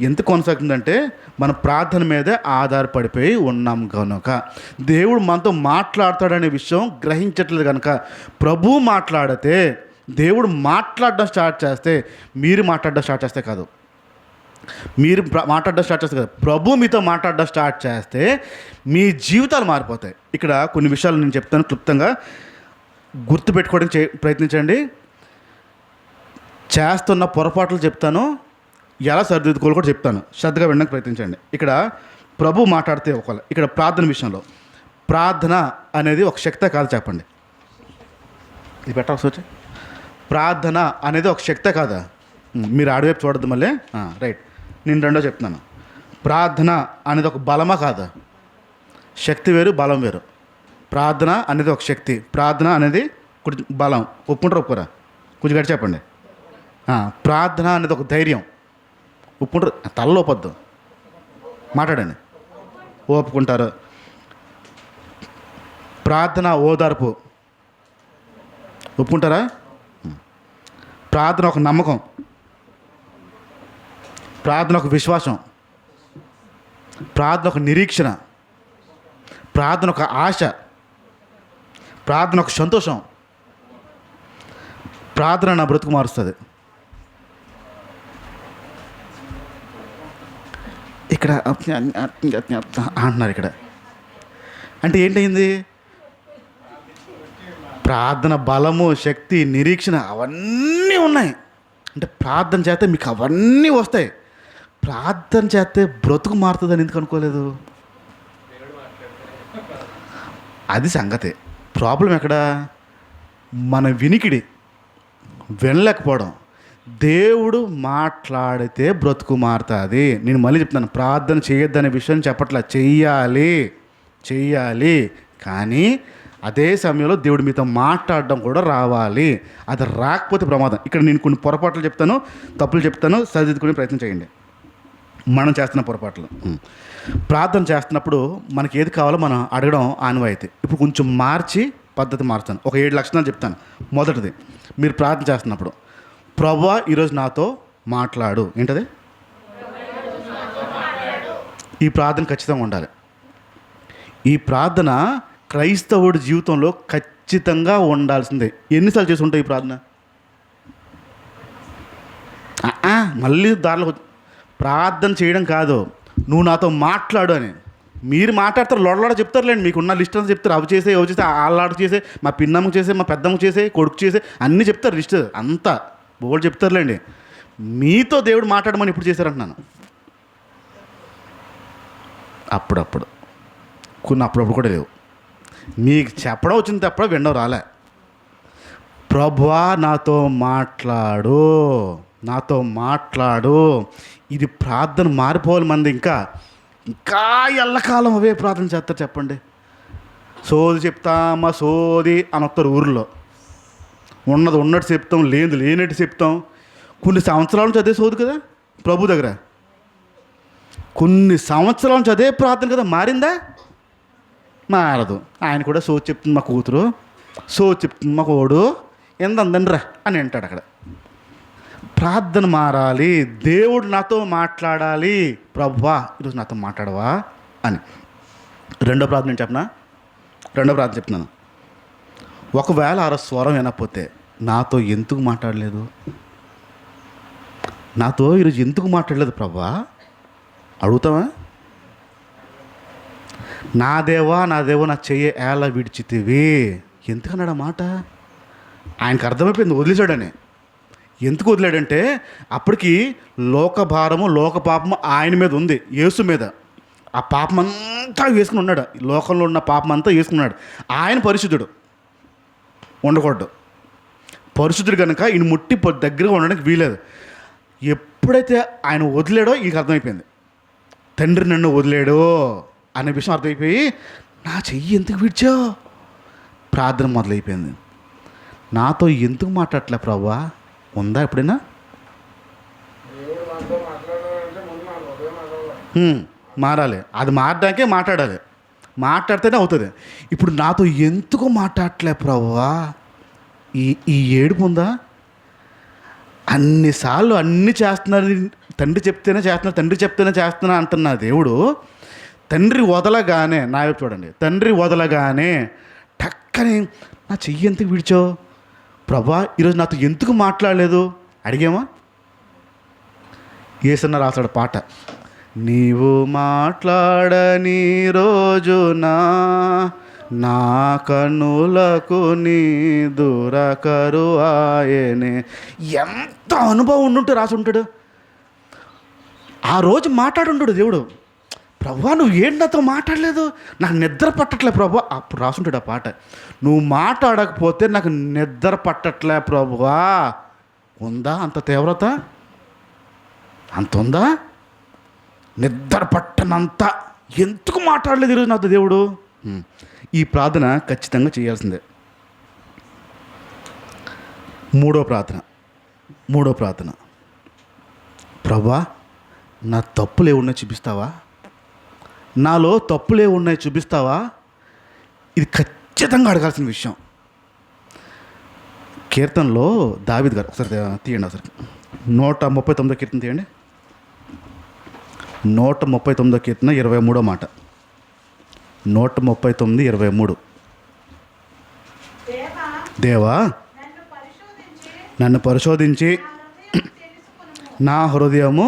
ఎంత కొనసాగుతుందంటే మన ప్రార్థన మీదే ఆధారపడిపోయి ఉన్నాం కనుక, దేవుడు మనతో మాట్లాడతాడనే విషయం గ్రహించట్లేదు కనుక, ప్రభు మాట్లాడితే, దేవుడు మాట్లాడడం స్టార్ట్ చేస్తే, మీరు మాట్లాడడం స్టార్ట్ చేస్తే కాదు, మీరు మాట్లాడడం స్టార్ట్ చేస్తే కదా, ప్రభు మీతో మాట్లాడడం స్టార్ట్ చేస్తే మీ జీవితాలు మారిపోతాయి. ఇక్కడ కొన్ని విషయాలు నేను చెప్తాను, క్లుప్తంగా గుర్తుపెట్టుకోవడానికి ప్రయత్నించండి. చేస్తున్న పొరపాట్లు చెప్తాను, ఎలా సరిదిద్దుకోవాలి కూడా చెప్తాను. శ్రద్ధగా వినడానికి ప్రయత్నించండి. ఇక్కడ ప్రభు మాట్లాడితే ఒకవేళ ఇక్కడ ప్రార్థన విషయంలో, ప్రార్థన అనేది ఒక శక్తే కాదు చెప్పండి. ఇది పెట్టాల్సి వచ్చి, ప్రార్థన అనేది ఒక శక్తే కాదా? మీరు ఆడివైపు చూడద్దు మళ్ళీ. రైట్, నేను రెండో చెప్తున్నాను. ప్రార్థన అనేది ఒక బలమా కాదా? శక్తి వేరు, బలం వేరు. ప్రార్థన అనేది ఒక శక్తి, ప్రార్థన అనేది కొంచెం బలం. ఒప్పుకుంటారా? కొంచెం గట్టి చెప్పండి. ప్రార్థన అనేది ఒక ధైర్యం. ఒప్పుకుంటారు? తలలో ఒప్పొద్దు, మాట్లాడండి. ఒప్పుకుంటారు. ప్రార్థన ఓదార్పు. ఒప్పుకుంటారా? ప్రార్థన ఒక నమ్మకం, ప్రార్థన ఒక విశ్వాసం, ప్రార్థన ఒక నిరీక్షణ, ప్రార్థన ఒక ఆశ, ప్రార్థన ఒక సంతోషం. ప్రార్థన నా బ్రతుకు మారుస్తుంది. ఇక్కడ అంటున్నారు. ఇక్కడ అంటే ఏంటయింది? ప్రార్థన బలము, శక్తి, నిరీక్షణ అవన్నీ ఉన్నాయి. అంటే ప్రార్థన చేస్తే మీకు అవన్నీ వస్తాయి. ప్రార్థన చేస్తే బ్రతుకు మారుతుందని ఎందుకు అనుకోలేదు? అది సంగతి. ప్రాబ్లం ఎక్కడ? మన వినికిడి, వినలేకపోవడం. దేవుడు మాట్లాడితే బ్రతుకు మారుతుంది. నేను మళ్ళీ చెప్తాను, ప్రార్థన చేయొద్దనే విషయం చెప్పట్లా, చెయ్యాలి. కానీ అదే సమయంలో దేవుడు మీతో మాట్లాడడం కూడా రావాలి. అది రాకపోతే ప్రమాదం. ఇక్కడ నేను కొన్ని పొరపాట్లు చెప్తాను, తప్పులు చెప్తాను, సరిదిద్దుకునే ప్రయత్నం చేయండి. మనం చేస్తున్న పొరపాట్లు. ప్రార్థన చేస్తున్నప్పుడు మనకి ఏది కావాలో మనం అడగడం ఆనవాయితీ. ఇప్పుడు కొంచెం మార్చి పద్ధతి మారుస్తాను. ఒక 7 లక్షణాలు చెప్తాను. మొదటిది, మీరు ప్రార్థన చేస్తున్నప్పుడు, ప్రభువా ఈరోజు నాతో మాట్లాడు. ఏంటది? ఈ ప్రార్థన ఖచ్చితంగా ఉండాలి. ఈ ప్రార్థన క్రైస్తవుడి జీవితంలో ఖచ్చితంగా ఉండాల్సిందే. ఎన్నిసార్లు చేసి ఉంటాయి ఈ ప్రార్థన? మళ్ళీ దారిలో ప్రార్థన చేయడం కాదు, నువ్వు నాతో మాట్లాడు అని. మీరు మాట్లాడతారు, లొడలాడ చెప్తారులేండి, మీకున్న లిస్ట్ అంతా చెప్తారు. అవి చేసే వాళ్ళాడు చేసే, మా పిన్నమ్మకు చేసే, మా పెద్దమ్మకు చేసే, కొడుకు చేసే, అన్నీ చెప్తారు లిస్ట్ అంతా. బోర్డు చెప్తారులేండి. మీతో దేవుడు మాట్లాడమని ఇప్పుడు చేశారంటున్నాను. అప్పుడప్పుడు కొన్ని అప్పుడప్పుడు కూడా లేవు. మీకు చెప్పడం వచ్చింది తప్ప వినడం రాలే. ప్రభువా నాతో మాట్లాడు. ఇది ప్రార్థన మారిపోవాలి. మంది ఇంకా ఎల్లకాలం అవే ప్రార్థన చేస్తారు చెప్పండి. సోది చెప్తామా సోది అని వస్తారు ఊరిలో. ఉన్నది ఉన్నట్టు చెప్తాం, లేనట్టు చెప్తాం. కొన్ని సంవత్సరాల నుంచి అదే సోదు కదా ప్రభు దగ్గర. కొన్ని సంవత్సరాల నుంచి అదే ప్రార్థన కదా. మారిందా? మారదు. ఆయన కూడా సోది చెప్తుంది మా కూతురు, సోది చెప్తుంది మా కోడు, ఎందందండి రా అని అంటాడు అక్కడ. ప్రార్థన మారాలి. దేవుడు నాతో మాట్లాడాలి. ప్రభువా ఈరోజు నాతో మాట్లాడవా అని. రెండో ప్రార్థన చెప్తున్నాను. ఒకవేళ ఆ స్వరం వినకపోతే, నాతో ఎందుకు మాట్లాడలేదు, నాతో ఈరోజు ఎందుకు మాట్లాడలేదు ప్రభువా అడుగుతావా? నా దేవా నా చెయ్యి ఎలా విడిచితివి ఎందుకన్నాడు ఆ మాట? ఆయనకు అర్థమైపోయింది వదిలేశాడని. ఎందుకు వదిలాడంటే అప్పటికి లోకభారము, లోక పాపము ఆయన మీద ఉంది, యేసు మీద. ఆ పాపం అంతా వేసుకుని ఉన్నాడు, లోకంలో ఉన్న పాపం అంతా వేసుకున్నాడు. ఆయన పరిశుద్ధుడు, ఉండకూడదు. పరిశుద్ధుడు కనుక ఈయన ముట్టి దగ్గరగా ఉండడానికి వీలేదు. ఎప్పుడైతే ఆయన వదిలేడో ఈయనకు అర్థమైపోయింది, తండ్రి నన్ను వదిలేడో అనే విషయం అర్థమైపోయి, నా చెయ్యి ఎందుకు విడిచావు? ప్రార్థన మొదలైపోయింది. నాతో ఎందుకు మాట్లాడలే ప్రభువా? ఉందా ఎప్పుడైనా? మారాలి. అది మారడానికే మాట్లాడాలి, మాట్లాడితేనే అవుతుంది. ఇప్పుడు నాతో ఎందుకు మాట్లాడలే ప్రభువా? ఈ ఏడుపు ఉందా? అన్నిసార్లు అన్నీ చేస్తున్నారు, తండ్రి చెప్తేనే చేస్తున్నారు, తండ్రి చెప్తేనే చేస్తున్నా అంటున్న దేవుడు తండ్రి వదలగానే, నా వైపు చూడండి, తండ్రి వదలగానే టక్కని నా చెయ్యి ఎందుకు విడిచో ప్రభా, ఈరోజు నాతో ఎందుకు మాట్లాడలేదు అడిగామా? యేసన్న రాసాడు పాట, నీవు మాట్లాడని రోజునా నా కన్నులకు నీ దూరకరు ఆయనే. ఎంత అనుభవం ఉండుంటే రాసి ఉంటాడు. ఆ రోజు మాట్లాడుంటాడు దేవుడు, ప్రభా నువ్వు ఏంటి నాతో మాట్లాడలేదు, నాకు నిద్ర పట్టట్లే ప్రభా. అప్పుడు రాసుంటాడు ఆ పాట, నువ్వు మాట్లాడకపోతే నాకు నిద్ర పట్టట్లే ప్రభువా. ఉందా అంత తీవ్రత? అంత ఉందా? నిద్ర పట్టనంత ఎందుకు మాట్లాడలేదు ఈరోజు నాతో దేవుడు? ఈ ప్రార్థన ఖచ్చితంగా చేయాల్సిందే. మూడో ప్రార్థన, ప్రభా నా తప్పులు ఏమున్నాయి చూపిస్తావా, నాలో తప్పులు ఏమున్నాయి చూపిస్తావా. ఇది ఖచ్చితంగా అడగాల్సిన విషయం. కీర్తనలో దావీద్ గారు ఒకసారి తీయండి, ఒకసారి 139 కీర్తన తీయండి. 139 కీర్తన 23వ మాట. 139:23. దేవా నన్ను పరిశోధించి నా హృదయము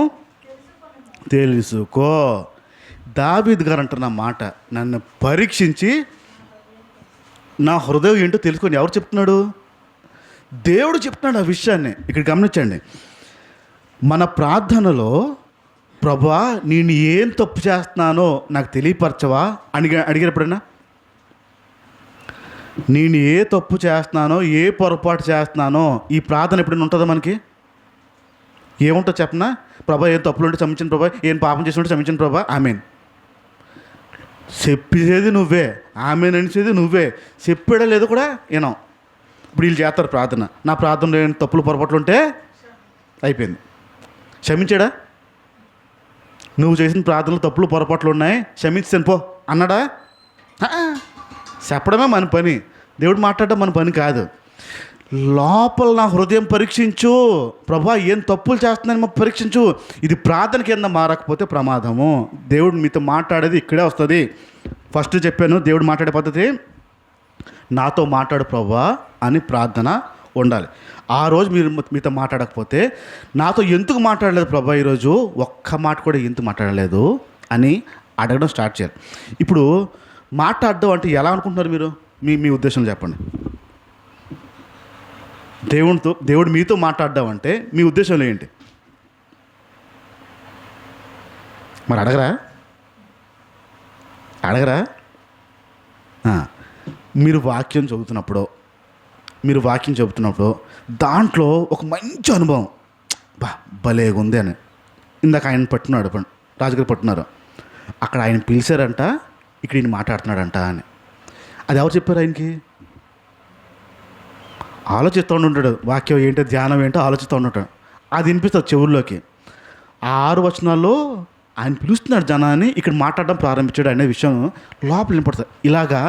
తెలుసుకో. దావీద్ గారు అంటున్న మాట, నన్ను పరీక్షించి నా హృదయం ఏంటో తెలుసుకొని. ఎవరు చెప్తున్నాడు? దేవుడు చెప్తున్నాడు ఆ విషయాన్ని. ఇక్కడ గమనించండి, మన ప్రార్థనలో ప్రభా నేను ఏం తప్పు చేస్తున్నానో నాకు తెలియపరచవా అని అడిగినప్పుడైనా, నేను ఏ తప్పు చేస్తున్నానో ఏ పొరపాటు చేస్తున్నానో ఈ ప్రార్థన ఎప్పుడైనా ఉంటుందా మనకి? ఏముంటుందో చెప్పనా? ప్రభా ఏం తప్పులు ఉంటే క్షమించండి ప్రభా, ఏం పాపం చేసి ఉంటే క్షమించండి ప్రభా, ఆమెన్. చెప్పేది నువ్వే, ఆమెన్ అనేసేది నువ్వే, చెప్పాడా లేదో కూడా ఏనో. ఇప్పుడు వీళ్ళు చేస్తారు ప్రార్థన, నా ప్రార్థనలో ఏం తప్పులు పొరపాట్లు ఉంటే అయిపోయింది, క్షమించాడా? నువ్వు చేసిన ప్రార్థనలు తప్పులు పొరపాట్లు ఉన్నాయి, క్షమించాను పో అన్నాడా? చెప్పడమే మన పని, దేవుడు మాట్లాడడం మన పని కాదు. లోపల నా హృదయం పరీక్షించు ప్రభా, ఏం తప్పులు చేస్తున్నాను పరీక్షించు. ఇది ప్రార్థన కింద మారకపోతే ప్రమాదము. దేవుడు మీతో మాట్లాడేది ఇక్కడే వస్తుంది. ఫస్ట్ చెప్పాను, దేవుడు మాట్లాడే పద్ధతి నాతో మాట్లాడు ప్రభా అని ప్రార్థన ఉండాలి. ఆ రోజు మీరు మీతో మాట్లాడకపోతే, నాతో ఎందుకు మాట్లాడలేదు ప్రభా ఈరోజు, ఒక్క మాట కూడా ఎందుకు మాట్లాడలేదు అని అడగడం స్టార్ట్ చేయాలి. ఇప్పుడు మాట్లాడడం అంటే ఎలా అనుకుంటున్నారు మీరు? మీ ఉద్దేశం చెప్పండి. దేవుడు మీతో మాట్లాడడం అంటే మీ ఉద్దేశంలో ఏంటి? మరి అడగరా? మీరు వాక్యం చెబుతున్నప్పుడు దాంట్లో ఒక మంచి అనుభవం, భలేగా ఉంది అని. ఇందాక ఆయన పట్టున్నాడు, రాజుగారు పట్టున్నారు, అక్కడ ఆయన పిలిచారంట, ఇక్కడ ఈయన మాట్లాడుతున్నాడంట అని. అది ఎవరు చెప్పారు ఆయనకి? ఆలోచిస్తూ ఉంటాడు, వాక్యం ఏంటో ధ్యానం ఏంటో ఆలోచిస్తూ ఉంటాడు. అది వినిపిస్తుంది చెవుల్లోకి. 6 వచనాల్లో ఆయన పిలుస్తున్నాడు జనాన్ని, ఇక్కడ మాట్లాడడం ప్రారంభించాడు అనే విషయం లోపల వినపడుతుంది. ఇలాగా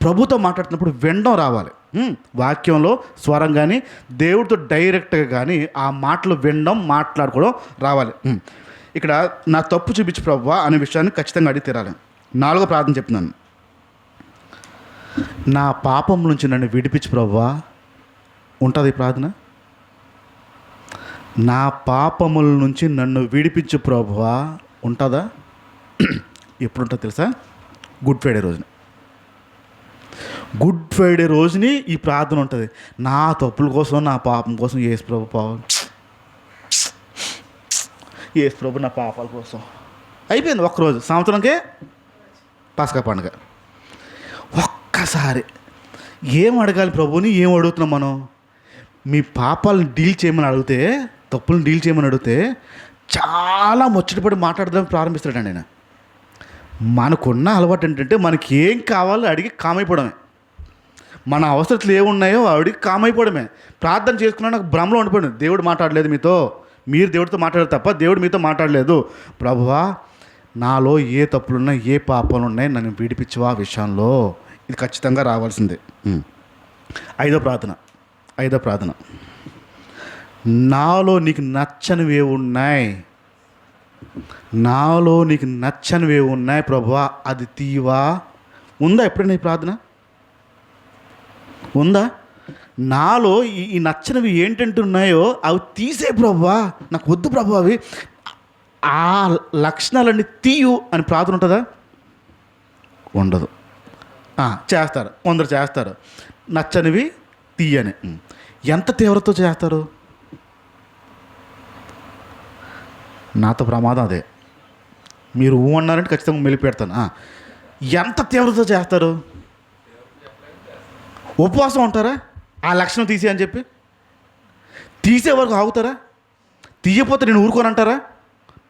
ప్రభుతో మాట్లాడుతున్నప్పుడు వినడం రావాలి. వాక్యంలో స్వరం కానీ దేవుడితో డైరెక్ట్గా కానీ ఆ మాటలు వినడం, మాట్లాడుకోవడం రావాలి. ఇక్కడ నా తప్పు చూపించు ప్రభువా అనే విషయాన్ని ఖచ్చితంగా అడిగి తీరాలి. 4వ ప్రార్థన చెప్తున్నాను, నా పాపం నుంచి నన్ను విడిపించు ప్రభువా. ఉంటుంది ఈ ప్రార్థన, నా పాపముల నుంచి నన్ను విడిపించు ప్రభువా. ఉంటుందా? ఎప్పుడు ఉంటుందో తెలుసా? గుడ్ ఫ్రైడే రోజుని ఈ ప్రార్థన ఉంటుంది. నా తప్పుల కోసం, నా పాపం కోసం యేసు ప్రభు నా పాపాల కోసం. అయిపోయింది ఒక్కరోజు, సంవత్సరంకే పాస్కా పండుగ. ఒక్కసారి ఏం అడగాలి ప్రభుని? ఏం అడుగుతున్నాం మనం? మీ పాపాలను డీల్ చేయమని అడిగితే, తప్పులను డీల్ చేయమని అడిగితే చాలా ముచ్చటపడి మాట్లాడదాం ప్రారంభిస్తాడండి ఆయన. మనకున్న అలవాటు ఏంటంటే మనకి ఏం కావాలో అడిగి కామైపోవడమే. మన అవసరతలు ఏమున్నాయో అడిగి కామైపోవడమే. ప్రార్థన చేసుకున్నా నాకు భ్రమలో ఉండిపోయింది, దేవుడు మాట్లాడలేదు మీతో, మీరు దేవుడితో మాట్లాడారు తప్ప దేవుడు మీతో మాట్లాడలేదు. ప్రభువా నాలో ఏ తప్పులున్నాయి, ఏ పాపాలు ఉన్నాయి, నన్ను విడిపించవా విషయంలో. ఇది ఖచ్చితంగా రావాల్సిందే. ఐదో ప్రార్థన, నాలో నీకు నచ్చనివే ఉన్నాయి, నాలో నీకు నచ్చనివే ఉన్నాయి ప్రభువా, అది తీవా. ఉందా ఎప్పుడైనా ఈ ప్రార్థన? ఉందా? నాలో ఈ నచ్చనివి ఏంటంటున్నాయో అవి తీసే ప్రభువా, నాకు వద్దు ప్రభు అవి, ఆ లక్షణాలన్నీ తీయు అని ప్రార్థన ఉంటుందా? ఉండదు. చేస్తారు, కొందరు చేస్తారు నచ్చనివి తీయని. ఎంత తీవ్రతతో చేస్తారు? నాతో ప్రమాదం అదే. మీరు అన్నారంటే ఖచ్చితంగా మెలిపెడతాను. ఎంత తీవ్రతతో చేస్తారు? ఉపవాసం ఉంటారా ఆ లక్షణం తీసే అని చెప్పి? తీసే వరకు ఆగుతారా? తీయపోతే నేను ఊరుకోనంటారా?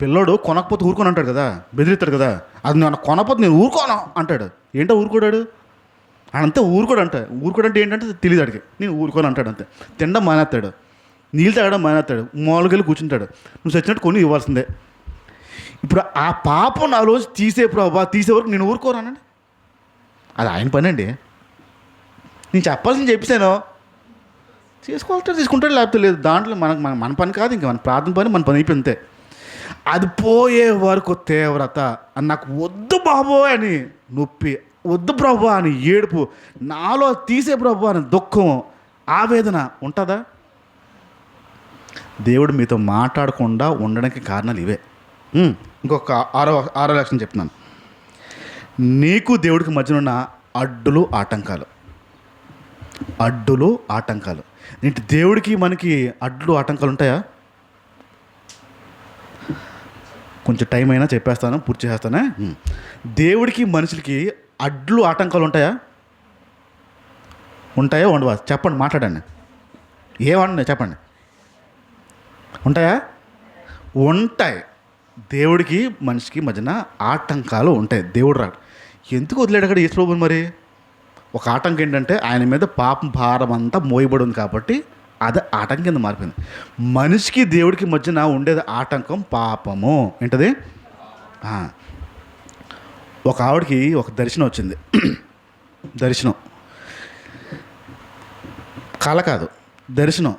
పిల్లోడు కొనకపోతే ఊరుకొని అంటాడు కదా, బెదిరిస్తాడు కదా, అది నేను కొనకపోతే నేను ఊరుకోను అంటాడు. ఏంటో ఊరుకోడాడు? అంతే ఊరుకోడంటే ఏంటంటే తెలియదు అడిగి, నేను ఊరుకోను అంటాడు. అంతే. తినడం మానేస్తాడు, నీళ్ళు తాగడం మానేస్తాడు, మూలకెళ్ళి కూర్చుంటాడు. నువ్వు చచ్చినట్టు కొని ఇవ్వాల్సిందే. ఇప్పుడు ఆ పాపం నా రోజు తీసే ప్రభా, తీసే వరకు నేను ఊరుకోరానండి. అది ఆయన పని అండి. నేను చెప్పాల్సింది చెప్పాను, చేసుకోవాలంటే తీసుకుంటాడు, లేకపోతే లేదు. దాంట్లో మన పని కాదు, ఇంకా మన ప్రార్థన పని, మన పని అయిపోయింది. అది పోయే వరకు తీవ్రత, నాకు వద్దు బాబోయ్ అని నొప్పి, వద్దు ప్రభు అని ఏడుపు, నాలో తీసే ప్రభు అని దుఃఖం, ఆవేదన ఉంటుందా? దేవుడు మీతో మాట్లాడకుండా ఉండడానికి కారణాలు ఇవే. ఇంకొక ఆరో లక్షణం చెప్తున్నాను. నీకు దేవుడికి మధ్యన ఉన్న అడ్డులు ఆటంకాలు. ఏంటి దేవుడికి మనకి అడ్లు ఆటంకాలు ఉంటాయా? కొంచెం టైం అయినా చెప్పేస్తాను, పూర్తి చేస్తానే. దేవుడికి మనుషులకి అడ్లు ఆటంకాలు ఉంటాయా? ఉండవా? చెప్పండి, మాట్లాడండి. ఏమన్నా చెప్పండి. ఉంటాయా? ఉంటాయి. దేవుడికి మనిషికి మధ్యన ఆటంకాలు ఉంటాయి. దేవుడు రాడు. ఎందుకు వదిలేడు అక్కడ యేసు ప్రభువుని? మరి ఒక ఆటంకం ఏంటంటే ఆయన మీద పాపం భారం అంతా మోయబడి ఉంది కాబట్టి అది ఆటంకం కింద మారిపోయింది. మనిషికి దేవుడికి మధ్యన ఉండేది ఆటంకం పాపము. ఏంటది? ఒక ఆవిడకి ఒక దర్శనం వచ్చింది. దర్శనం, కళ కాదు, దర్శనం.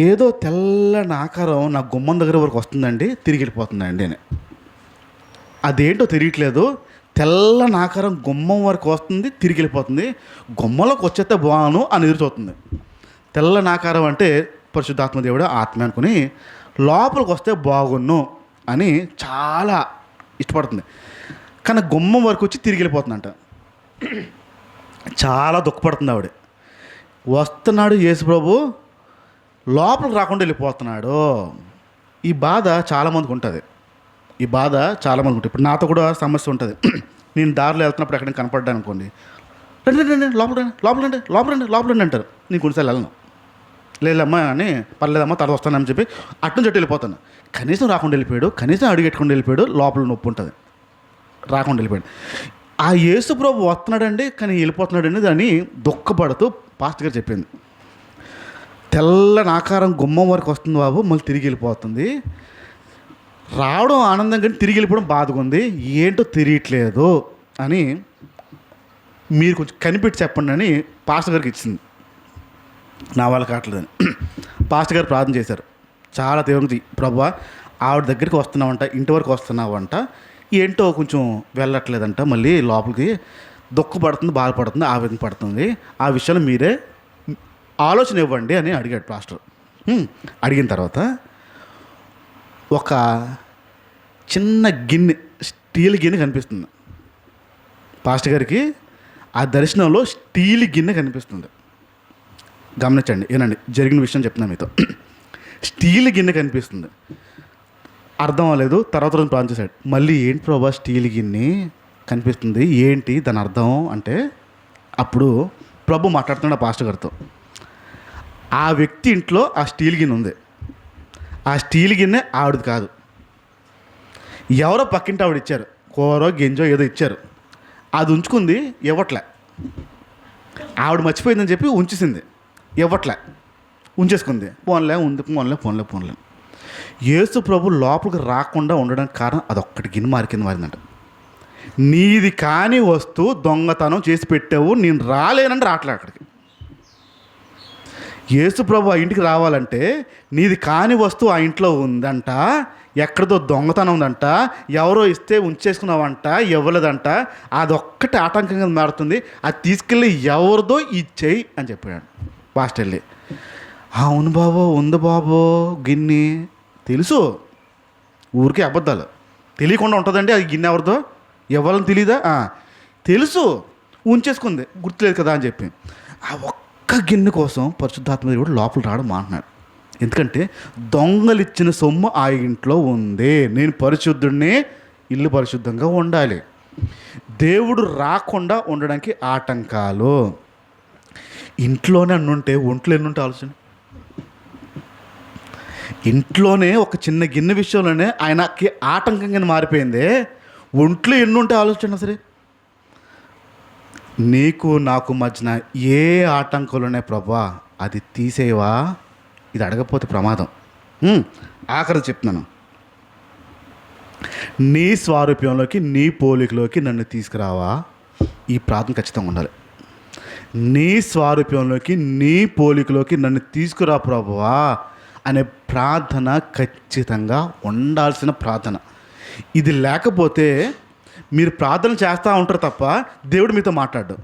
ఏదో తెల్లని ఆకారం నా గుమ్మం దగ్గర వరకు వస్తుందండి, తిరిగి వెళ్ళిపోతుందండి అని. అదేంటో తెలియట్లేదు. తెల్లని ఆకారం గుమ్మం వరకు వస్తుంది, తిరిగి వెళ్ళిపోతుంది. గుమ్మంలోకి వచ్చేస్తే బాను అని ఎదురుచూస్తుంది. తెల్లని ఆకారం అంటే పరిశుద్ధాత్మ దేవుడు ఆత్మ అనుకుని లోపలికి వస్తే బాగున్ను అని చాలా ఇష్టపడుతుంది. కానీ గుమ్మం వరకు వచ్చి తిరిగి వెళ్ళిపోతుందంట. చాలా దుఃఖపడుతుంది ఆవిడ. వస్తున్నాడు యేసు ప్రభు, లోపలికి రాకుండా వెళ్ళిపోతున్నాడు. ఈ బాధ చాలామందికి ఉంటుంది. ఇప్పుడు నాతో కూడా సమస్య ఉంటుంది. నేను దారిలో వెళ్తున్నప్పుడు ఎక్కడికి కనపడ్డాను అనుకోండి, రండి లోపలండి అంటారు. నేను కొన్నిసార్లు వెళ్ళను. లేదమ్మా అని, పర్లేదమ్మా తర్వాత వస్తానని చెప్పి అట్నుంచి చెట్టు వెళ్ళిపోతాను. కనీసం రాకుండా వెళ్ళిపోయాడు, కనీసం అడుగెట్టుకుండా వెళ్ళిపోయాడు, లోపల నొప్పి ఉంటుంది, రాకుండా వెళ్ళిపోయాడు. ఆ యేసు ప్రభు వస్తున్నాడండి కానీ వెళ్ళిపోతున్నాడండి అని దుఃఖపడుతూ పాస్టర్ గారు చెప్పింది. తెల్లని ఆకారం గుమ్మం వరకు వస్తుంది బాబు, మళ్ళీ తిరిగి వెళ్ళిపోతుంది. రావడం ఆనందం కానీ తిరిగి వెళ్ళిపోవడం బాధగా ఉంది, ఏంటో తెలియట్లేదు అని మీరు కొంచెం కనిపెట్టి చెప్పండి అని పాస్టర్ గారికి ఇచ్చింది. నా వాళ్ళ కావట్లేదని పాస్టర్ గారు ప్రార్థన చేశారు. చాలా తీవ్రంగా, ప్రభువా ఆవిడ దగ్గరికి వస్తున్నావంట, ఇంటి వరకు వస్తున్నావంట, ఏంటో కొంచెం వెళ్ళట్లేదంట, మళ్ళీ లోపలికి దుఃఖపడుతుంది, బాధపడుతుంది, ఆవేదన పడుతుంది, ఆ విషయంలో మీరే ఆలోచన ఇవ్వండి అని అడిగాడు పాస్టర్. అడిగిన తర్వాత ఒక చిన్న గిన్నె, స్టీల్ గిన్నె కనిపిస్తుంది పాస్టర్ గారికి. ఆ దర్శనంలో స్టీల్ గిన్నె కనిపిస్తుంది. గమనించండి, ఏనండి జరిగిన విషయం చెప్తున్నా మీతో. స్టీల్ గిన్నె కనిపిస్తుంది. అర్థం అవ్వలేదు. తర్వాత రోజు ప్రార్థన చేశాడు. మళ్ళీ ఏంటి ప్రభా స్టీల్ గిన్నె కనిపిస్తుంది, ఏంటి దాని అర్థం అంటే, అప్పుడు ప్రభు మాట్లాడుతున్నాడు ఆ పాస్టర్ గారితో. ఆ వ్యక్తి ఇంట్లో ఆ స్టీల్ గిన్నె ఉంది. ఆ స్టీల్ గిన్నె ఆవిడది కాదు, ఎవరో పక్కింటి ఆవిడ ఇచ్చారు. కూరో గింజో ఏదో ఇచ్చారు, అది ఉంచుకుంది, ఇవ్వట్లే. ఆవిడ మర్చిపోయిందని చెప్పి ఉంచేసింది, ఇవ్వట్లే, ఉంచేసుకుంది. పోన్లే. యేసు ప్రభు లోపలికి రాకుండా ఉండడానికి కారణం అదొక్కటి గిన్నె మారిందంట. నీది కాని వస్తువు దొంగతనం చేసి పెట్టావు, నేను రాలేనని రావట్లే అక్కడికి. యేసు ప్రభు ఆ ఇంటికి రావాలంటే నీది కాని వస్తువు ఆ ఇంట్లో ఉందంట, ఎక్కడితో దొంగతనం ఉందంట, ఎవరో ఇస్తే ఉంచేసుకున్నావంట, ఇవ్వలేదంట, అదొక్కటి ఆటంకంగా మారుతుంది, అది తీసుకెళ్ళి ఎవరిదో ఇచ్చేయి అని చెప్పాడు పాస్టర్ వెళ్ళి. అవును బాబో, ఉంది బాబో గిన్నె, తెలుసు, ఊరికే అబద్ధాలు, తెలియకుండా ఉంటుందండి అది గిన్నె ఎవరిదో, ఇవ్వాలని తెలీదా, తెలుసు, ఉంచేసుకుంది, గుర్తులేదు కదా అని చెప్పి. ఆ ఒక్క గిన్నె కోసం పరిశుద్ధాత్మ దేవుడు లోపల రావడం మాట్లాడు. ఎందుకంటే దొంగలిచ్చిన సొమ్ము ఆ ఇంట్లో ఉంది, నేను పరిశుద్ధుడిని, ఇల్లు పరిశుద్ధంగా ఉండాలి. దేవుడు రాకుండా ఉండడానికి ఆటంకాలు ఇంట్లోనే అన్నుంటే ఒంట్లో ఎన్నుంటే ఆలోచన. ఇంట్లోనే ఒక చిన్న గిన్నె విషయంలోనే ఆయనకి ఆటంకంగా మారిపోయింది, ఒంట్లో ఎన్నుంటే ఆలోచన. సరే, నీకు నాకు మధ్యన ఏ ఆటంకాలు ఉన్నాయి ప్రభా, అది తీసేవా, ఇది అడగకపోతే ప్రమాదం. ఆఖరి చెప్తున్నాను, నీ స్వారూప్యంలోకి నీ పోలికలోకి నన్ను తీసుకురావా, ఈ ప్రార్థన ఖచ్చితంగా ఉండాలి. నీ స్వారూప్యంలోకి నీ పోలికలోకి నన్ను తీసుకురా ప్రభువా అనే ప్రార్థన ఖచ్చితంగా ఉండాల్సిన ప్రార్థన. ఇది లేకపోతే మీరు ప్రార్థన చేస్తూ ఉంటారు తప్ప దేవుడు మీతో మాట్లాడు.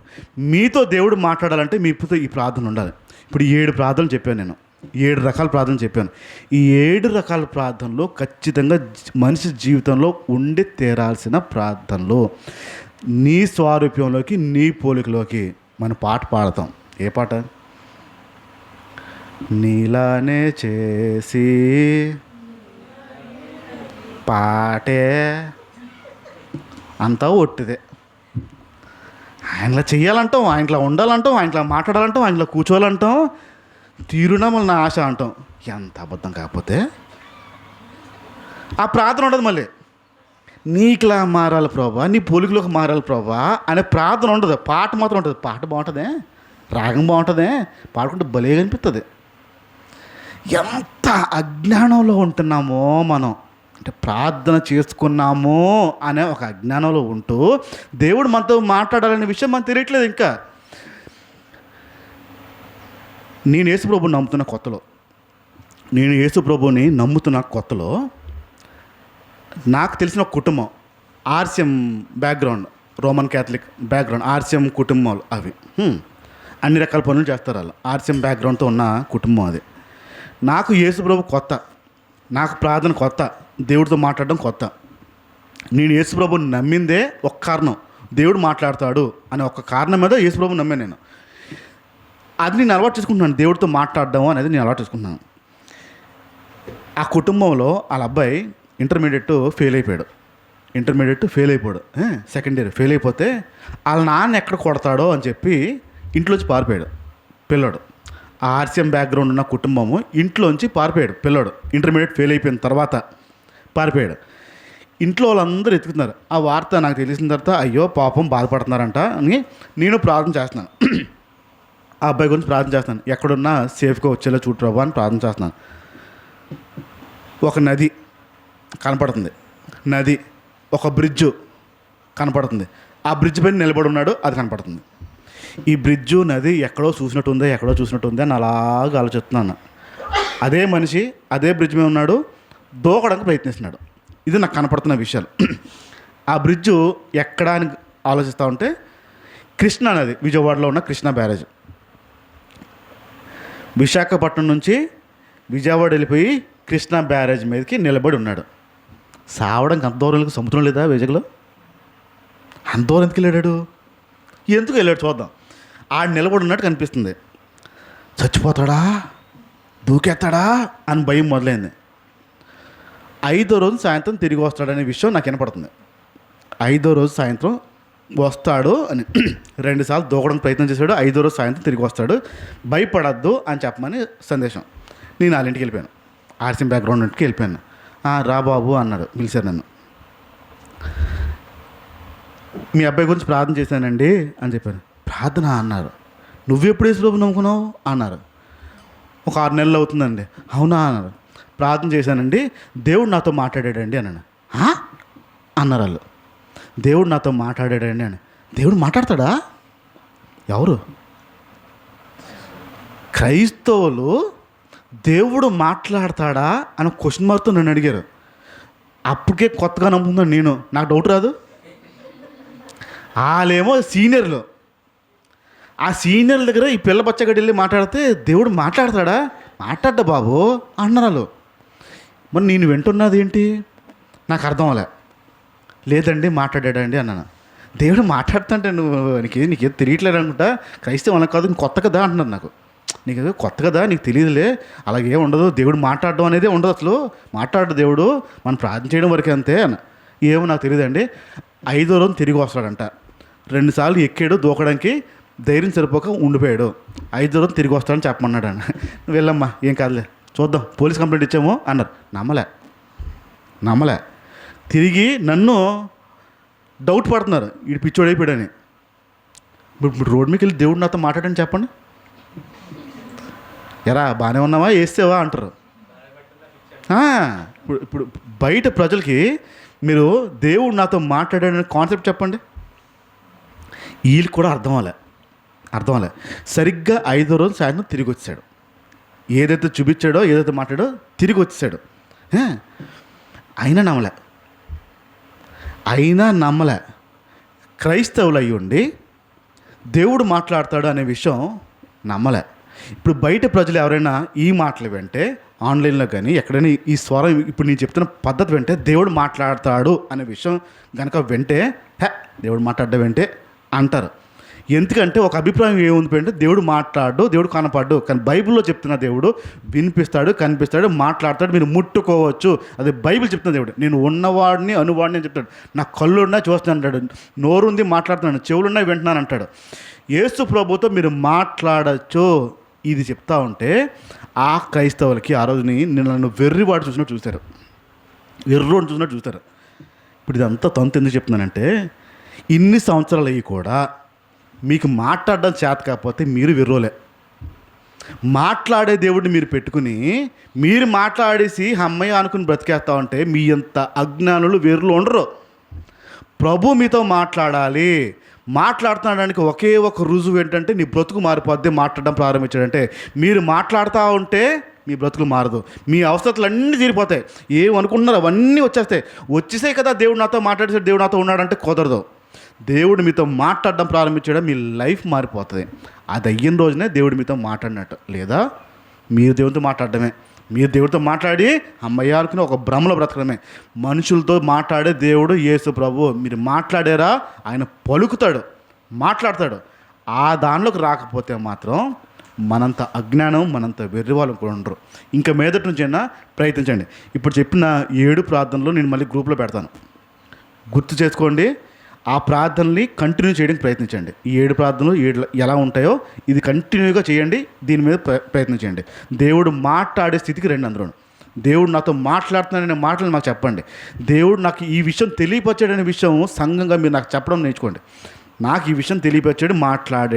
మీతో దేవుడు మాట్లాడాలంటే మీతో ఈ ప్రార్థన ఉండాలి. ఇప్పుడు 7 ప్రార్థనలు చెప్పాను నేను, 7 రకాల ప్రార్థనలు చెప్పాను. ఈ 7 రకాల ప్రార్థనలు ఖచ్చితంగా మనిషి జీవితంలో ఉండి తీరాల్సిన ప్రార్థనలు. నీ స్వారూప్యంలోకి నీ పోలికలోకి. మన పాట పాడతాం. ఏ పాట? నీలానే చేసి పాటే అంతా ఒట్టిదే. ఆయనలా చెయ్యాలంటాం, ఆయనలా ఉండాలంటాం, ఆయనలా మాట్లాడాలంటాం, ఆయనలా కూర్చోవాలంటాం, తీరునా నా ఆశ అంటాం. ఎంత అబద్ధం కాకపోతే ఆ ప్రార్థన ఉండదు. మళ్ళీ నీకులా మారాలి ప్రభా, నీ పోలికలోకి మారాలి ప్రభా అనే ప్రార్థన ఉండదు. పాట మాత్రం ఉంటుంది. పాట బాగుంటుందే, రాగం బాగుంటుందే, పాడుకుంటే భలే అనిపిస్తుంది. ఎంత అజ్ఞానంలో ఉంటున్నామో మనం, అంటే ప్రార్థన చేసుకున్నాము అనే ఒక అజ్ఞానంలో ఉంటూ దేవుడు మనతో మాట్లాడాలనే విషయం మనకు తెలియట్లేదు. ఇంకా నేను యేసుప్రభుని నమ్ముతున్న కొత్తలో నాకు తెలిసిన ఒక కుటుంబం, RCM background, Roman Catholic background, RCM కుటుంబాలు అవి అన్ని రకాల పనులు చేస్తారు వాళ్ళు. ఆర్సిఎం బ్యాక్గ్రౌండ్తో ఉన్న కుటుంబం అది. నాకు యేసుప్రభు కొత్త, నాకు ప్రార్థన కొత్త, దేవుడితో మాట్లాడడం కొత్త. నేను యేసుప్రభుని నమ్మిందే ఒక కారణం, దేవుడు మాట్లాడతాడు అనే ఒక కారణం మీద యేసుప్రభుని నమ్మాను నేను. అది నేను అలవాటు చేసుకుంటున్నాను, దేవుడితో మాట్లాడడం అనేది నేను అలవాటు చేసుకుంటున్నాను. ఆ కుటుంబంలో వాళ్ళ అబ్బాయి ఇంటర్మీడియట్ ఫెయిల్ అయిపోయాడు. సెకండ్ ఇయర్ ఫెయిల్ అయిపోతే వాళ్ళ నాన్న ఎక్కడ కొడతాడో అని చెప్పి ఇంట్లోంచి పారిపోయాడు పిల్లోడు. ఆ ఆర్సిఎం బ్యాక్గ్రౌండ్ ఉన్న కుటుంబము ఇంట్లోంచి పారిపోయాడు పిల్లోడు. ఇంటర్మీడియట్ ఫెయిల్ అయిపోయిన తర్వాత పారిపోయాడు. ఇంట్లో వాళ్ళందరూ ఎత్తుకుతున్నారు. ఆ వార్త నాకు తెలిసిన తర్వాత అయ్యో పాపం బాధపడుతున్నారంట అని నేను ప్రార్థన చేస్తున్నాను. ఆ అబ్బాయి గురించి ప్రార్థన చేస్తున్నాను. ఎక్కడున్నా సేఫ్గా వచ్చేలా చూడు ప్రభు అని ప్రార్థన చేస్తున్నాను. ఒక నది కనపడుతుంది, ఒక బ్రిడ్జు కనపడుతుంది. ఆ బ్రిడ్జ్ పైన నిలబడి ఉన్నాడు, అది కనపడుతుంది. ఈ బ్రిడ్జు నది ఎక్కడో చూసినట్టుందే అని అలాగా ఆలోచిస్తున్నాను. అదే మనిషి అదే బ్రిడ్జ్ మీద ఉన్నాడు, దూకడానికి ప్రయత్నిస్తున్నాడు. ఇది నాకు కనపడుతున్న విషయాలు. ఆ బ్రిడ్జు ఎక్కడా అని ఆలోచిస్తూ ఉంటే కృష్ణా నది, విజయవాడలో ఉన్న కృష్ణా బ్యారేజ్, విశాఖపట్నం నుంచి విజయవాడ వెళ్ళిపోయి కృష్ణా బ్యారేజ్ మీదకి నిలబడి ఉన్నాడు. సావడానికి అంత దూరం వెళ్ళి సముద్రం లేదా విజయలో? అంత దూరం ఎందుకు వెళ్ళాడు? ఎందుకు వెళ్ళాడు చూద్దాం. ఆడు నిలబడి ఉన్నట్టు కనిపిస్తుంది. చచ్చిపోతాడా, దూకేస్తాడా అని భయం మొదలైంది. 5వ రోజు సాయంత్రం తిరిగి వస్తాడనే విషయం నాకు వినపడుతుంది. 5వ రోజు సాయంత్రం వస్తాడు అని 2 సార్లు దూకడానికి ప్రయత్నం చేశాడు. 5వ రోజు సాయంత్రం తిరిగి వస్తాడు, భయపడద్దు అని చెప్పమని సందేశం. నేను వాళ్ళ ఇంటికి వెళ్ళిపోయాను, ఆర్సిఎం బ్యాక్గ్రౌండ్ ఇంటికి వెళ్ళిపోయాను. రా బాబు అన్నాడు, పిలిచారు నన్ను. మీ అబ్బాయి గురించి ప్రార్థన చేశానండి అని చెప్పాను. ప్రార్థన అన్నారు. నువ్వెప్పుడు యేసుప్రభుని నమ్ముకున్నావు అన్నారు. ఒక 6 నెలలు అవుతుందండి. అవునా అన్నారు. ప్రార్థన చేశానండి, దేవుడు నాతో మాట్లాడాడండి అన్నాను. అన్నారు వాళ్ళు. దేవుడు నాతో మాట్లాడాడండి అని. దేవుడు మాట్లాడతాడా? ఎవరు? క్రైస్తవులు దేవుడు మాట్లాడతాడా అని క్వశ్చన్ మార్క్తో నన్ను అడిగారు. అప్పటికే కొత్తగా నమ్ముతున్నాను నేను, నాకు డౌట్ రాదు. వాళ్ళేమో సీనియర్లు, ఆ సీనియర్ల దగ్గర ఈ పిల్ల బచ్చగడ్డి వెళ్ళి మాట్లాడితే దేవుడు మాట్లాడతాడా, మాట్లాడ్డా బాబు అన్నారు. మరి నేను వింటున్నది ఏంటి నాకు అర్థం అవ్వలే. లేదండి మాట్లాడాడండి అన్నాను. దేవుడు మాట్లాడుతుంటే నీకేం తెలియట్లేదు అనుకుంటా, క్రైస్తవం అలా కాదు, కొత్త కదా అంటున్నారు. నాకు నీకు కొత్త కదా, నీకు తెలియదులే, అలాగే ఉండదు, దేవుడు మాట్లాడడం అనేది ఉండదు, అసలు మాట్లాడు దేవుడు, మనం ప్రార్థన చేయడం వరకే అంతే అన్న. ఏమో నాకు తెలియదండి. 5వ రోజు తిరిగి వస్తాడంట. 2 సార్లు ఎక్కాడు, దూకడానికి ధైర్యం సరిపోక ఉండిపోయాడు. 5వ రోజు తిరిగి వస్తాడని చెప్పమన్నాడు అన్న. వెళ్ళమ్మా ఏం కాదులే చూద్దాం, పోలీస్ కంప్లైంట్ ఇచ్చాము అన్నారు. నమ్మలే. తిరిగి నన్ను డౌట్ పడుతున్నారు, వీడు పిచ్చోడు అయిపోయాడని. ఇప్పుడు రోడ్ మీదకి వెళ్ళి దేవుడు నాతో మాట్లాడని చెప్పండి, ఎరా బాగానే ఉన్నావా వేస్తేవా అంటారు. ఇప్పుడు బయట ప్రజలకి మీరు దేవుడు నాతో మాట్లాడాడనే కాన్సెప్ట్ చెప్పండి, వీళ్ళకి కూడా అర్థం అవ్వలే. సరిగ్గా 5వ రోజు సాయంత్రం తిరిగి వచ్చాడు. ఏదైతే చూపించాడో, ఏదైతే మాట్లాడో తిరిగి వచ్చేసాడు. అయినా నమ్మలే. క్రైస్తవులు అయ్యి ఉండి దేవుడు మాట్లాడతాడు అనే విషయం నమ్మలే. ఇప్పుడు బయట ప్రజలు ఎవరైనా ఈ మాటలు వింటే, ఆన్లైన్లో కానీ ఎక్కడైనా ఈ స్వరం ఇప్పుడు నేను చెప్తున్న పద్ధతి వింటే, దేవుడు మాట్లాడతాడు అనే విషయం కనుక వింటే, దేవుడు మాట్లాడడం వింటే అంటారు. ఎందుకంటే ఒక అభిప్రాయం ఏముంది అంటే, దేవుడు మాట్లాడు, దేవుడు కనపడ్డు. కానీ బైబిల్లో చెప్తున్న దేవుడు వినిపిస్తాడు, కనిపిస్తాడు, మాట్లాడతాడు, మీరు ముట్టుకోవచ్చు. అది బైబిల్ చెప్తున్న దేవుడు. నేను ఉన్నవాడిని అనువాడిని అని చెప్తాడు. నా కళ్ళున్నా చూస్తున్నాను అంటాడు, నోరుంది మాట్లాడుతున్నాను, చెవులున్నా వింటున్నాను అంటాడు. యేసు ప్రభుతో మీరు మాట్లాడచ్చు ఇది చెప్తా ఉంటే, ఆ క్రైస్తవులకి ఆ రోజుని నన్ను వెర్రివాడు చూసినట్టు చూశారు. ఇప్పుడు ఇదంతా తంతు ఎందుకు చెప్తున్నానంటే, ఇన్ని సంవత్సరాలు అయ్యి కూడా మీకు మాట్లాడడం చేత కాకపోతే మీరు వెర్రోలే. మాట్లాడే దేవుడిని మీరు పెట్టుకుని మీరు మాట్లాడేసి అమ్మయ్య అనుకుని బ్రతికేస్తా ఉంటే మీ అంత అజ్ఞానులు వెర్రులు ఉండరు. ప్రభు మీతో మాట్లాడాలి. మాట్లాడుతున్నాడానికి ఒకే ఒక రుజువు ఏంటంటే, నీ బ్రతుకు మారిపోద్ది మాట్లాడడం ప్రారంభించాడంటే. మీరు మాట్లాడుతూ ఉంటే మీ బ్రతుకులు మారదు, మీ అవసరాలు అన్నీ తీరిపోతాయి. ఏమనుకుంటున్నారు అవన్నీ వచ్చేసాయి కదా, దేవుడు నాతో మాట్లాడేసాడు, దేవుడు నాతో ఉన్నాడంటే కుదరదు. దేవుడు మీతో మాట్లాడడం ప్రారంభించడం మీ లైఫ్ మారిపోతుంది. అది అయిన రోజునే దేవుడు మీతో మాట్లాడినట్టు. లేదా మీరు దేవుడితో మాట్లాడడమే, మీరు దేవుడితో మాట్లాడి అమ్మయ్య అనుకుని ఒక భ్రమలో బ్రతకడమే. మనుషులతో మాట్లాడే దేవుడు యేసు ప్రభు. మీరు మాట్లాడారా, ఆయన పలుకుతాడు, మాట్లాడతాడు. ఆ దానిలోకి రాకపోతే మాత్రం మనంత అజ్ఞానం, మనంత వెర్రి వాళ్ళు కూడా ఉండరు. ఇంకా మీదటి నుంచి అయినా ప్రయత్నించండి. ఇప్పుడు చెప్పిన 7 ప్రార్థనలు నేను మళ్ళీ గ్రూప్లో పెడతాను, గుర్తు చేసుకోండి. ఆ ప్రార్థనల్ని కంటిన్యూ చేయడానికి ప్రయత్నించండి. ఈ 7 ప్రార్థనలు ఎలా ఉంటాయో ఇది కంటిన్యూగా చేయండి, దీని మీద ప్రయత్నించండి. దేవుడు మాట్లాడే స్థితికి రండి. అందరూ దేవుడు నాతో మాట్లాడుతున్నాడనే మాటలు నాకు చెప్పండి. దేవుడు నాకు ఈ విషయం తెలియపరిచాడనే విషయం సంఘంగా మీరు నాకు చెప్పడం నేర్చుకోండి. నాకు ఈ విషయం తెలియపరిచాడు, మాట్లాడే